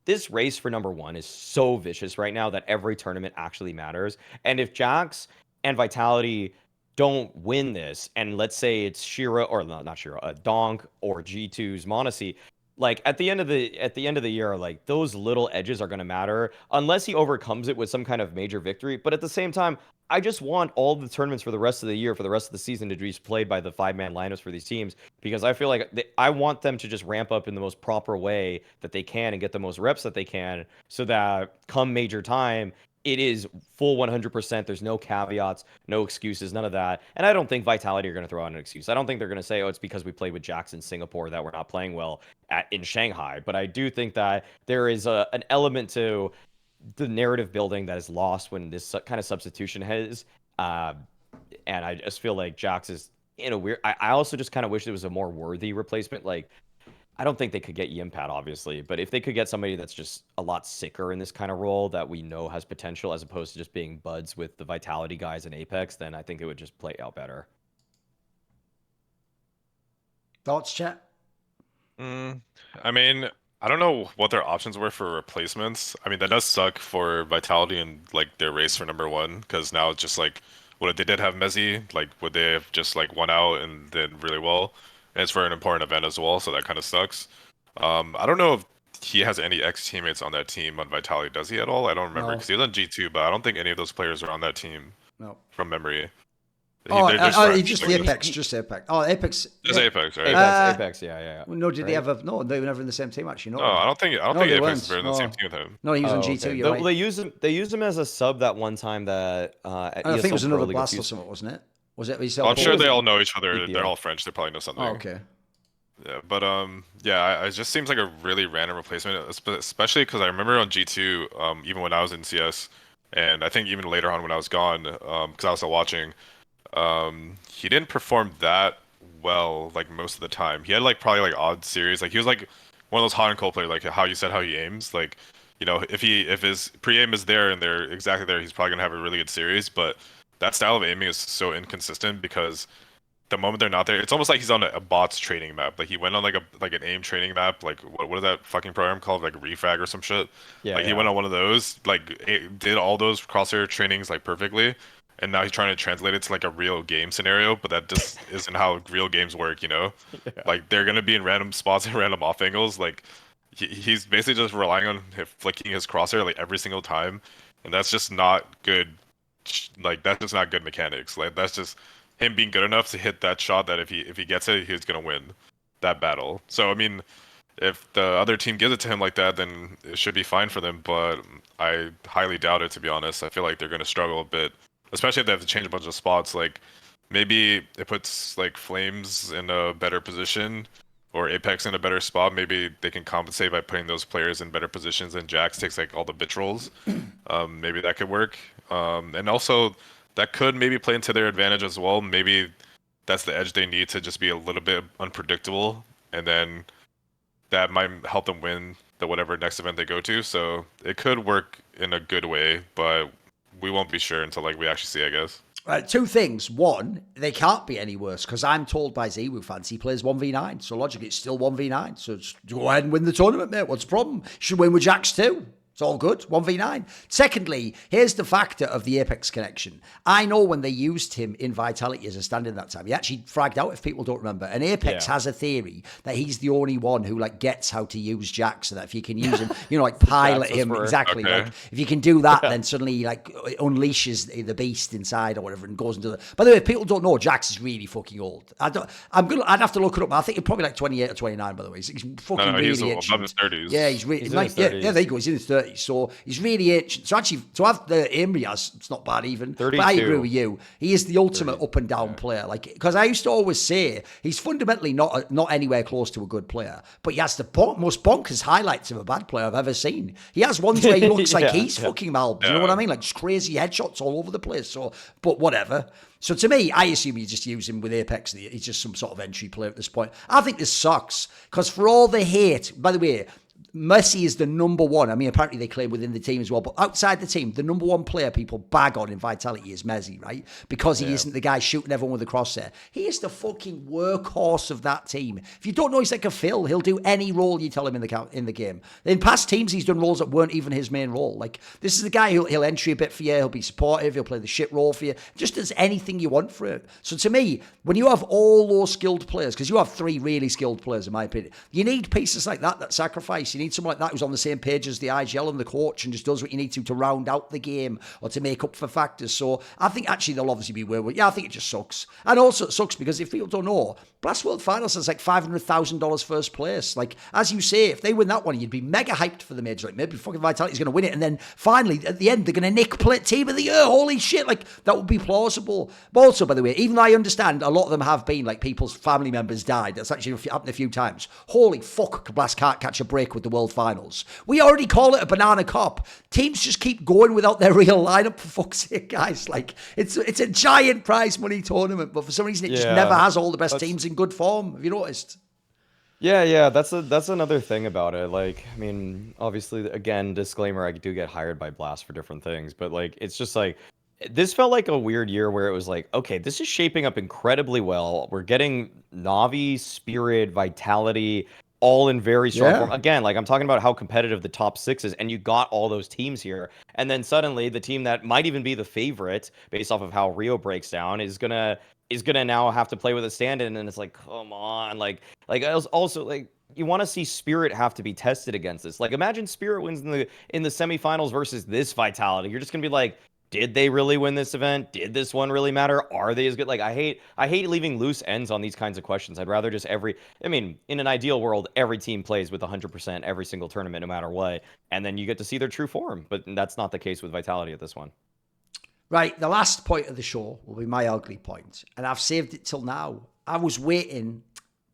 this race for number 1 is so vicious right now that every tournament actually matters. And if JACKZ and Vitality don't win this, and let's say it's Shira, or not Shira, Donk or G2's mezii, like at the end of the year, like those little edges are going to matter unless he overcomes it with some kind of major victory. But at the same time, I just want all the tournaments for the rest of the year, for the rest of the season, to be played by the 5-man lineups for these teams, because I feel like I want them to just ramp up in the most proper way that they can and get the most reps that they can, so that come major time, it is full 100%. There's no caveats, no excuses, none of that. And I don't think Vitality are going to throw out an excuse. I don't think they're going to say, oh, it's because we played with JACKZ in Singapore that we're not playing well in Shanghai. But I do think that there is an element to the narrative building that is lost when this kind of substitution has. And I just feel like JACKZ is in a weird... I also just kind of wish it was a more worthy replacement. Like, I don't think they could get Yimpad, obviously, but if they could get somebody that's just a lot sicker in this kind of role that we know has potential, as opposed to just being buds with the Vitality guys in Apex, then I think it would just play out better. Thoughts, Chet? I mean, I don't know what their options were for replacements. I mean, that does suck for Vitality and like their race for number one, because now it's just like, what if they did have mezii? Like, would they have just like won out and did really well? And it's for an important event as well, so that kind of sucks. I don't know if he has any ex-teammates on that team on Vitality. Does he at all? I don't remember No. because he was on G2, but I don't think any of those players are on that team No. from memory. Oh, They're just just friends. Apex, just Apex. Oh, Apex. Just yeah. Apex, right? Apex, yeah. No, did they Right? ever? No, they were never in the same team. Actually, no. No, I don't think No, Apex they is weren't. very in the No. same team with him. No, he was on G2. Okay. You're right. They used him as a sub that one time that at I think it was ESL Pro another League a blast few- or something, wasn't it? Was it? I'm sure they all know each other. EPL. They're all French. They probably know something. Oh, okay. Yeah, but yeah, it just seems like a really random replacement, especially because I remember on G2, even when I was in CS, and I think even later on when I was gone, because I was still watching, he didn't perform that well like most of the time. He had like probably like odd series. Like he was like one of those hot and cold players, like how you said how he aims. Like, you know, if his pre-aim is there and they're exactly there, he's probably gonna have a really good series. But that style of aiming is so inconsistent because the moment they're not there, it's almost like he's on a bots training map. Like he went on like an aim training map. Like what is that fucking program called? Like Refrag or some shit. Yeah, Like he yeah. went on one of those. Like did all those crosshair trainings like perfectly, and now he's trying to translate it to like a real game scenario. But that just isn't how real games work. You know, like they're gonna be in random spots and random off angles. Like he's basically just relying on flicking his crosshair like every single time, and that's just not good. Like that's just not good mechanics. Like that's just him being good enough to hit that shot that if he gets it, he's gonna win that battle. So I mean, if the other team gives it to him like that, then it should be fine for them. But I highly doubt it, to be honest. I feel like they're gonna struggle a bit, especially if they have to change a bunch of spots. Like maybe it puts like Flames in a better position or Apex in a better spot. Maybe they can compensate by putting those players in better positions and JACKZ takes like all the bitch rolls. Maybe that could work. And also that could maybe play into their advantage as well. Maybe that's the edge they need to just be a little bit unpredictable, and then that might help them win the whatever next event they go to. So it could work in a good way, but we won't be sure until like we actually see, I guess. Right, two things. One, they can't be any worse because I'm told by Ziwu fans he plays 1v9. So logically, it's still 1v9. So just go ahead and win the tournament, mate. What's the problem? You should win with JACKZ too. It's all good. 1v9. Secondly, here's the factor of the Apex connection. I know when they used him in Vitality as a stand-in that time, he actually fragged out if people don't remember. And Apex has a theory that he's the only one who like gets how to use JACKZ, so that if you can use him, you know, like pilot him exactly. Okay. Like if you can do that, then suddenly he like unleashes the beast inside or whatever and goes into the. By the way, if people don't know, JACKZ is really fucking old. I'd have to look it up. I think he's probably like 28 or 29. By the way, he's fucking really he's ancient. above his 30s. Yeah, he's really He's in like his yeah, 30s. there you go. He's in his 30s. So he's really ancient. So actually, to have the IEM Rio, it's not bad even. 32. But I agree with you. He is the ultimate up and down player. Like, because I used to always say he's fundamentally not anywhere close to a good player, but he has the most bonkers highlights of a bad player I've ever seen. He has ones where he looks like he's fucking Mal. Do you know what I mean? Like just crazy headshots all over the place. So, but whatever. So to me, I assume you just use him with Apex. He's just some sort of entry player at this point. I think this sucks because for all the hate, by the way, mezii is the number one. I mean, apparently they claim within the team as well, but outside the team, the number one player people bag on in Vitality is mezii, right? Because he isn't the guy shooting everyone with the crosshair. He is the fucking workhorse of that team. If you don't know, he's like a Phil. He'll do any role you tell him in the game. In past teams, he's done roles that weren't even his main role. Like this is the guy he'll entry a bit for you. He'll be supportive. He'll play the shit role for you. Just does anything you want for it. So to me, when you have all those skilled players, because you have three really skilled players, in my opinion, you need pieces like that sacrifice. You need someone like that who's on the same page as the IGL and the coach and just does what you need to round out the game or to make up for factors. So I think actually they'll obviously be where. Yeah, I think it just sucks. And also it sucks because if people don't know, Blast World Finals is like $500,000 first place. Like, as you say, if they win that one, you'd be mega hyped for the major. Like, maybe fucking Vitality's going to win it. And then finally, at the end, they're going to nick Team of the Year. Holy shit. Like, that would be plausible. But also, by the way, even though I understand a lot of them have been, like, people's family members died. That's actually happened a few times. Holy fuck, Blast can't catch a break with the World Finals. We already call it a banana cup. Teams just keep going without their real lineup, for fuck's sake, guys. Like, it's a giant prize money tournament, but for some reason, it just never has all the best teams in good form. Have you noticed? Yeah, that's another thing about it. Like, I mean, obviously, again, disclaimer, I do get hired by Blast for different things, but like, it's just like, This felt like a weird year where it was like, okay, this is shaping up incredibly well. We're getting Navi, Spirit, Vitality, all in very strong form. Yeah. Again, like I'm talking about how competitive the top six is, and you got all those teams here. And then suddenly the team that might even be the favorite, based off of how Rio breaks down, is gonna now have to play with a stand-in, and it's like, come on, like I was also like. You want to see Spirit have to be tested against this. Like, imagine Spirit wins in the semifinals versus this Vitality. You're just gonna be like, did they really win this event? Did this one really matter? Are they as good? Like, I hate leaving loose ends on these kinds of questions. I'd rather just I mean, in an ideal world, every team plays with 100% every single tournament, no matter what, and then you get to see their true form. But that's not the case with Vitality at this one. Right, the last point of the show will be my ugly point, and I've saved it till now. I was waiting,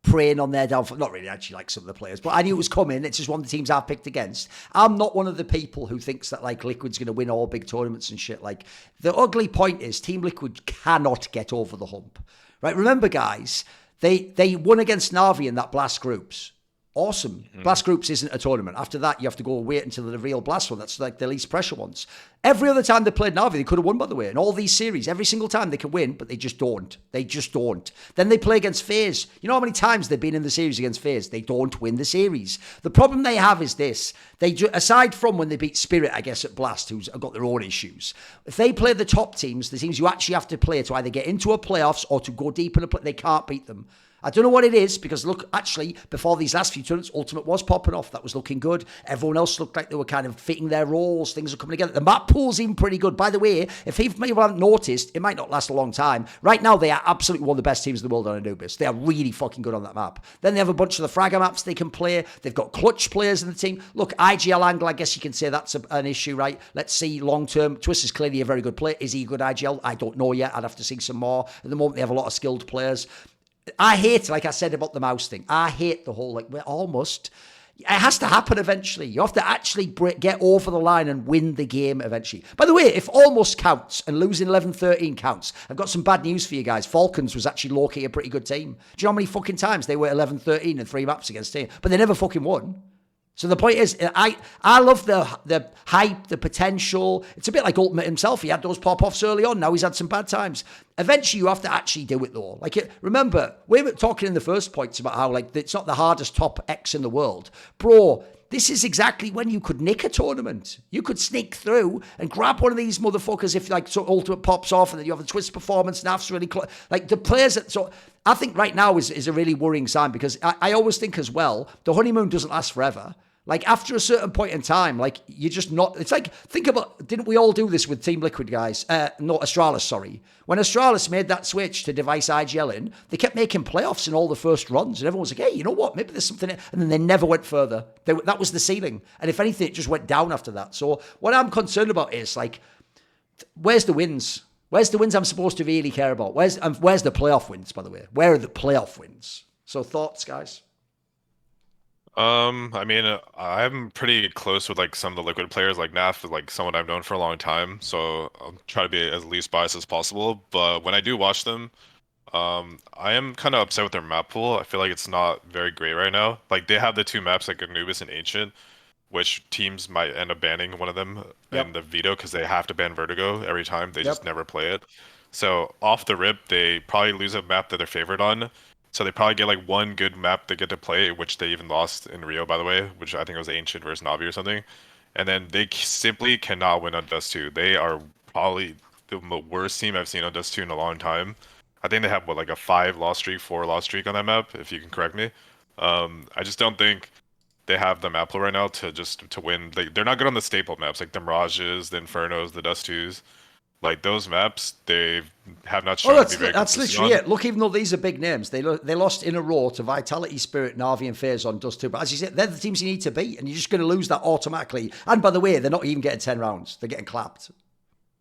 preying on their downfall. Not really, actually, like some of the players, but I knew it was coming. It's just one of the teams I've picked against. I'm not one of the people who thinks that like Liquid's going to win all big tournaments and shit. Like, the ugly point is Team Liquid cannot get over the hump. Right, remember, guys, they won against Na'Vi in that Blast Groups. Awesome. Blast Groups isn't a tournament. After that, you have to go wait until the real Blast one. That's like the least pressure ones. Every other time they played Na'Vi, they could have won, by the way. In all these series, every single time they can win, but they just don't. They just don't. Then they play against FaZe. You know how many times they've been in the series against FaZe? They don't win the series. The problem they have is this. Aside from when they beat Spirit, I guess, at Blast, who's got their own issues, if they play the top teams, the teams you actually have to play to either get into a playoffs or to go deep in a play, they can't beat them. I don't know what it is, because look, actually, before these last few tournaments, Ultimate was popping off. That was looking good. Everyone else looked like they were kind of fitting their roles. Things are coming together. The map pool's even pretty good. By the way, if people haven't noticed, it might not last a long time. Right now, they are absolutely one of the best teams in the world on Anubis. They are really fucking good on that map. Then they have a bunch of the Fragger maps they can play. They've got clutch players in the team. Look, IGL angle, I guess you can say that's an issue, right? Let's see long-term. Twist is clearly a very good player. Is he a good IGL? I don't know yet. I'd have to see some more. At the moment, they have a lot of skilled players. I hate, like I said about the mouse thing, I hate the whole, like, we're almost, it has to happen eventually. You have to actually get over the line and win the game eventually. By the way, if almost counts and losing 11-13 counts, I've got some bad news for you guys. Falcons was actually low-key a pretty good team. Do you know how many fucking times they were 11-13 in 3 maps against team? But they never fucking won. So the point is, I love the hype, the potential. It's a bit like Ultimate himself. He had those pop-offs early on. Now he's had some bad times. Eventually, you have to actually do it, though. Like, remember, we were talking in the first points about how, like, it's not the hardest top X in the world. Bro, this is exactly when you could nick a tournament. You could sneak through and grab one of these motherfuckers if, like, so Ultimate pops off and then you have a Twist performance. Naf's really close. Like, the players that... So I think right now is a really worrying sign, because I always think as well, the honeymoon doesn't last forever. Like, after a certain point in time, like, you're just not... It's like, think about... Didn't we all do this with Team Liquid, guys? No, Astralis, sorry. When Astralis made that switch to device IGL in, they kept making playoffs in all the first runs, and everyone was like, hey, you know what? Maybe there's something... And then they never went further. That was the ceiling. And if anything, it just went down after that. So what I'm concerned about is, like, where's the wins? Where's the wins I'm supposed to really care about? Where's the playoff wins, by the way? Where are the playoff wins? So thoughts, guys? I mean, I'm pretty close with like some of the Liquid players. Like Naf is like someone I've known for a long time, so I'll try to be as least biased as possible. But when I do watch them, I am kind of upset with their map pool. I feel like it's not very great right now. Like they have the 2 maps, like Anubis and Ancient, which teams might end up banning one of them in the veto because they have to ban Vertigo every time. They just never play it. So off the rip, they probably lose a map that they're favored on. So they probably get like one good map they get to play, which they even lost in Rio, by the way, which I think it was Ancient versus Navi or something. And then they simply cannot win on Dust 2. They are probably the worst team I've seen on Dust 2 in a long time. I think they have, what, like a 5-loss streak, 4-loss streak on that map, if you can correct me. I just don't think they have the map pool right now to win. They're not good on the staple maps, like the Mirages, the Infernos, the Dust 2s. Like those maps, they have not shown to be very that's literally it. Look, even though these are big names, they lost in a row to Vitality, Spirit, Na'Vi, and FaZe on Dust 2. But as you said, they're the teams you need to beat, and you're just going to lose that automatically. And by the way, they're not even getting 10 rounds; they're getting clapped.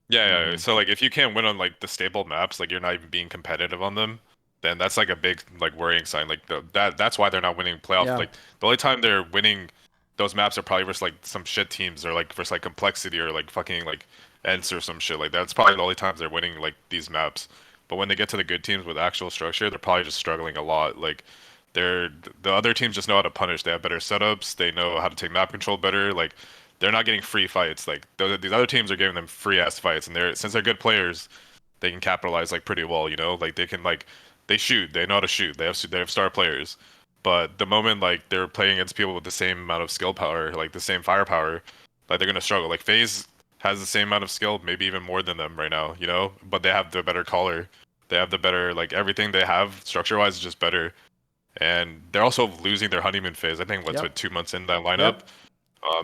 Yeah. So like, if you can't win on like the staple maps, like you're not even being competitive on them, then that's like a big like worrying sign. Like that's why they're not winning playoffs. Yeah. Like the only time they're winning those maps are probably versus like some shit teams, or like versus like Complexity or like fucking like Ents or some shit like that. It's probably the only times they're winning like these maps. But when they get to the good teams with actual structure, they're probably just struggling a lot. Like the other teams just know how to punish. They have better setups. They know how to take map control better. Like they're not getting free fights. Like these other teams are giving them free ass fights, and since they're good players, they can capitalize like pretty well. You know, like they can like they shoot, they know how to shoot, they have star players. But the moment like they're playing against people with the same amount of skill power, like the same firepower, like they're gonna struggle. Like FaZe has the same amount of skill, maybe even more than them right now. You know, but they have the better caller, they have the better like everything they have structure wise is just better. And they're also losing their honeymoon phase. I think what's with 2 months in that lineup.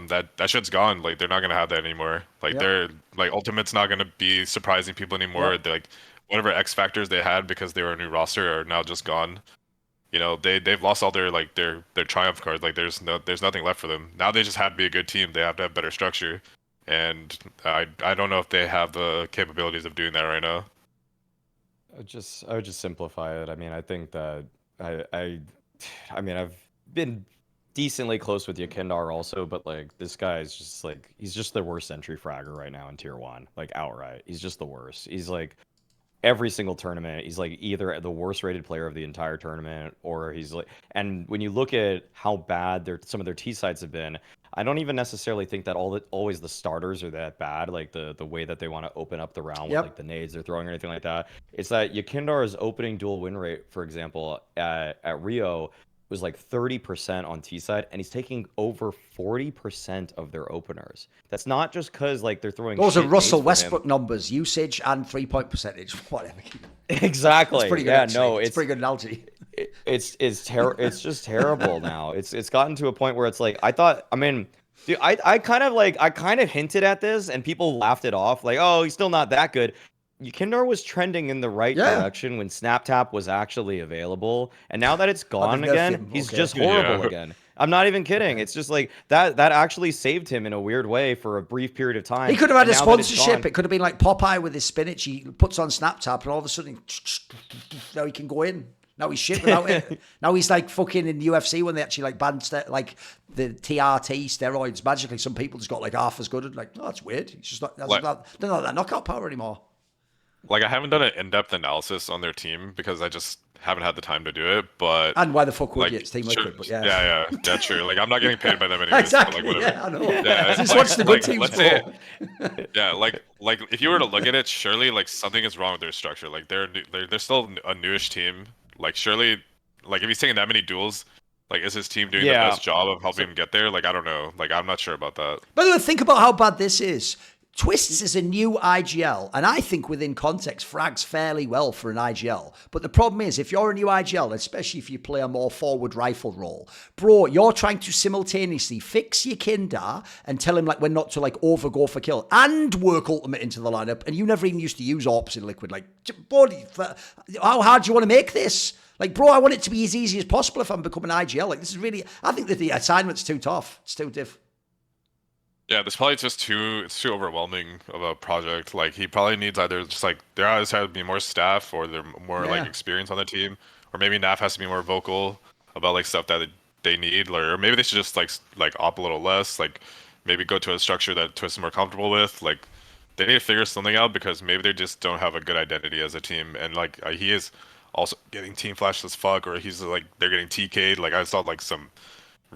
That shit's gone. Like they're not gonna have that anymore. Like they're like Ultimate's not gonna be surprising people anymore. They're like whatever X factors they had because they were a new roster are now just gone. You know, they've lost all their like their triumph cards. Like there's nothing left for them. Now they just have to be a good team. They have to have better structure. And I don't know if they have the capabilities of doing that right now. I would just simplify it. I mean, I think that I mean, I've been decently close with Yakindar also, but like this guy is just like he's just the worst entry fragger right now in tier 1, like outright. He's just the worst. He's like every single tournament, he's like either the worst rated player of the entire tournament, or he's like. And when you look at how bad some of their T sides have been, I don't even necessarily think that always the starters are that bad. Like the way that they want to open up the round with like the nades they're throwing or anything like that. It's that Yakindar's opening dual win rate, for example, at Rio was like 30% on T side, and he's taking over 40% of their openers. That's not just because like they're throwing. Those are Russell Westbrook numbers, usage and 3-point percentage, whatever. Exactly. It's pretty good. Yeah, no, it's pretty good analogy. It's just terrible now. It's gotten to a point where it's like I thought. I mean, dude, I kind of hinted at this, and people laughed it off, like, oh, he's still not that good. Yakindar was trending in the right direction when SnapTap was actually available, and now that it's gone again, he's just horrible again. I'm not even kidding. It's just like that actually saved him in a weird way for a brief period of time. He could have had a sponsorship. It could have been like Popeye with his spinach. He puts on SnapTap, and all of a sudden, now he can go in. Now he's shit without it. Now he's like fucking in the UFC when they actually like banned like the TRT steroids magically. Some people just got like half as good. And like, oh, that's weird. He's just not. They're not that knockout power anymore. Like I haven't done an in-depth analysis on their team because I just haven't had the time to do it. But and why the fuck would like, you? It's Team Liquid, but yeah, that's true. Like I'm not getting paid by them anyways. Exactly. But, like, yeah, I know. Yeah, Just watch the good teams. Let's say, yeah, like if you were to look at it, surely like something is wrong with their structure. Like they're still a newish team. Like surely, like if he's taking that many duels, like is his team doing the best job of helping him get there? Like I don't know. Like I'm not sure about that. By the way, think about how bad this is. Twists is a new IGL, and I think within context, frags fairly well for an IGL. But the problem is, if you're a new IGL, especially if you play a more forward rifle role, bro, you're trying to simultaneously fix your Kindar and tell him like when not to like overgo for kill and work ultimate into the lineup, and you never even used to use AWPs in Liquid. Like, bro, how hard do you want to make this? Like, bro, I want it to be as easy as possible if I'm becoming IGL. Like, this is really, I think that the assignment's too tough. It's too diff. Yeah, this probably just it's too overwhelming of a project. Like he probably needs either just like there has to be more staff or they're more like experience on the team, or maybe NAF has to be more vocal about like stuff that they need, or maybe they should just like op a little less, like maybe go to a structure that Twist is more comfortable with. Like they need to figure something out because maybe they just don't have a good identity as a team, and like he is also getting team flashed as fuck, or he's like they're getting TK'd. Like I saw like some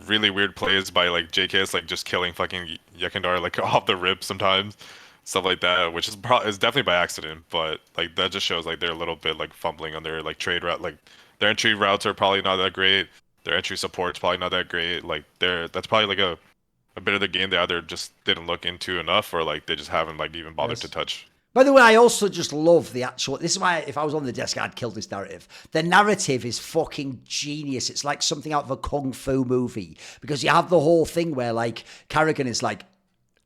really weird plays by like JACKZ, like just killing fucking Yakindar like off the rip sometimes, stuff like that, which is definitely by accident, but like that just shows like they're a little bit like fumbling on their like trade route. Like their entry routes are probably not that great, their entry support's probably not that great. Like that's probably like a bit of the game they either just didn't look into enough, or like they just haven't like even bothered to touch. By the way, I also just love the actual... This is why, if I was on the desk, I'd kill this narrative. The narrative is fucking genius. It's like something out of a kung fu movie. Because you have the whole thing where, like, Carrigan is like,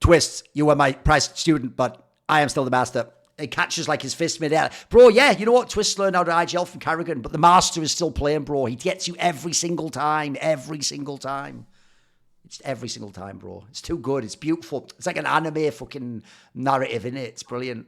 Twist, you were my prized student, but I am still the master. It catches, like, his fist midair. Bro, yeah, you know what? Twist learned how to IGL from Carrigan, but the master is still playing, bro. He gets you every single time. Every single time. It's every single time, bro. It's too good. It's beautiful. It's like an anime fucking narrative, innit? It's brilliant.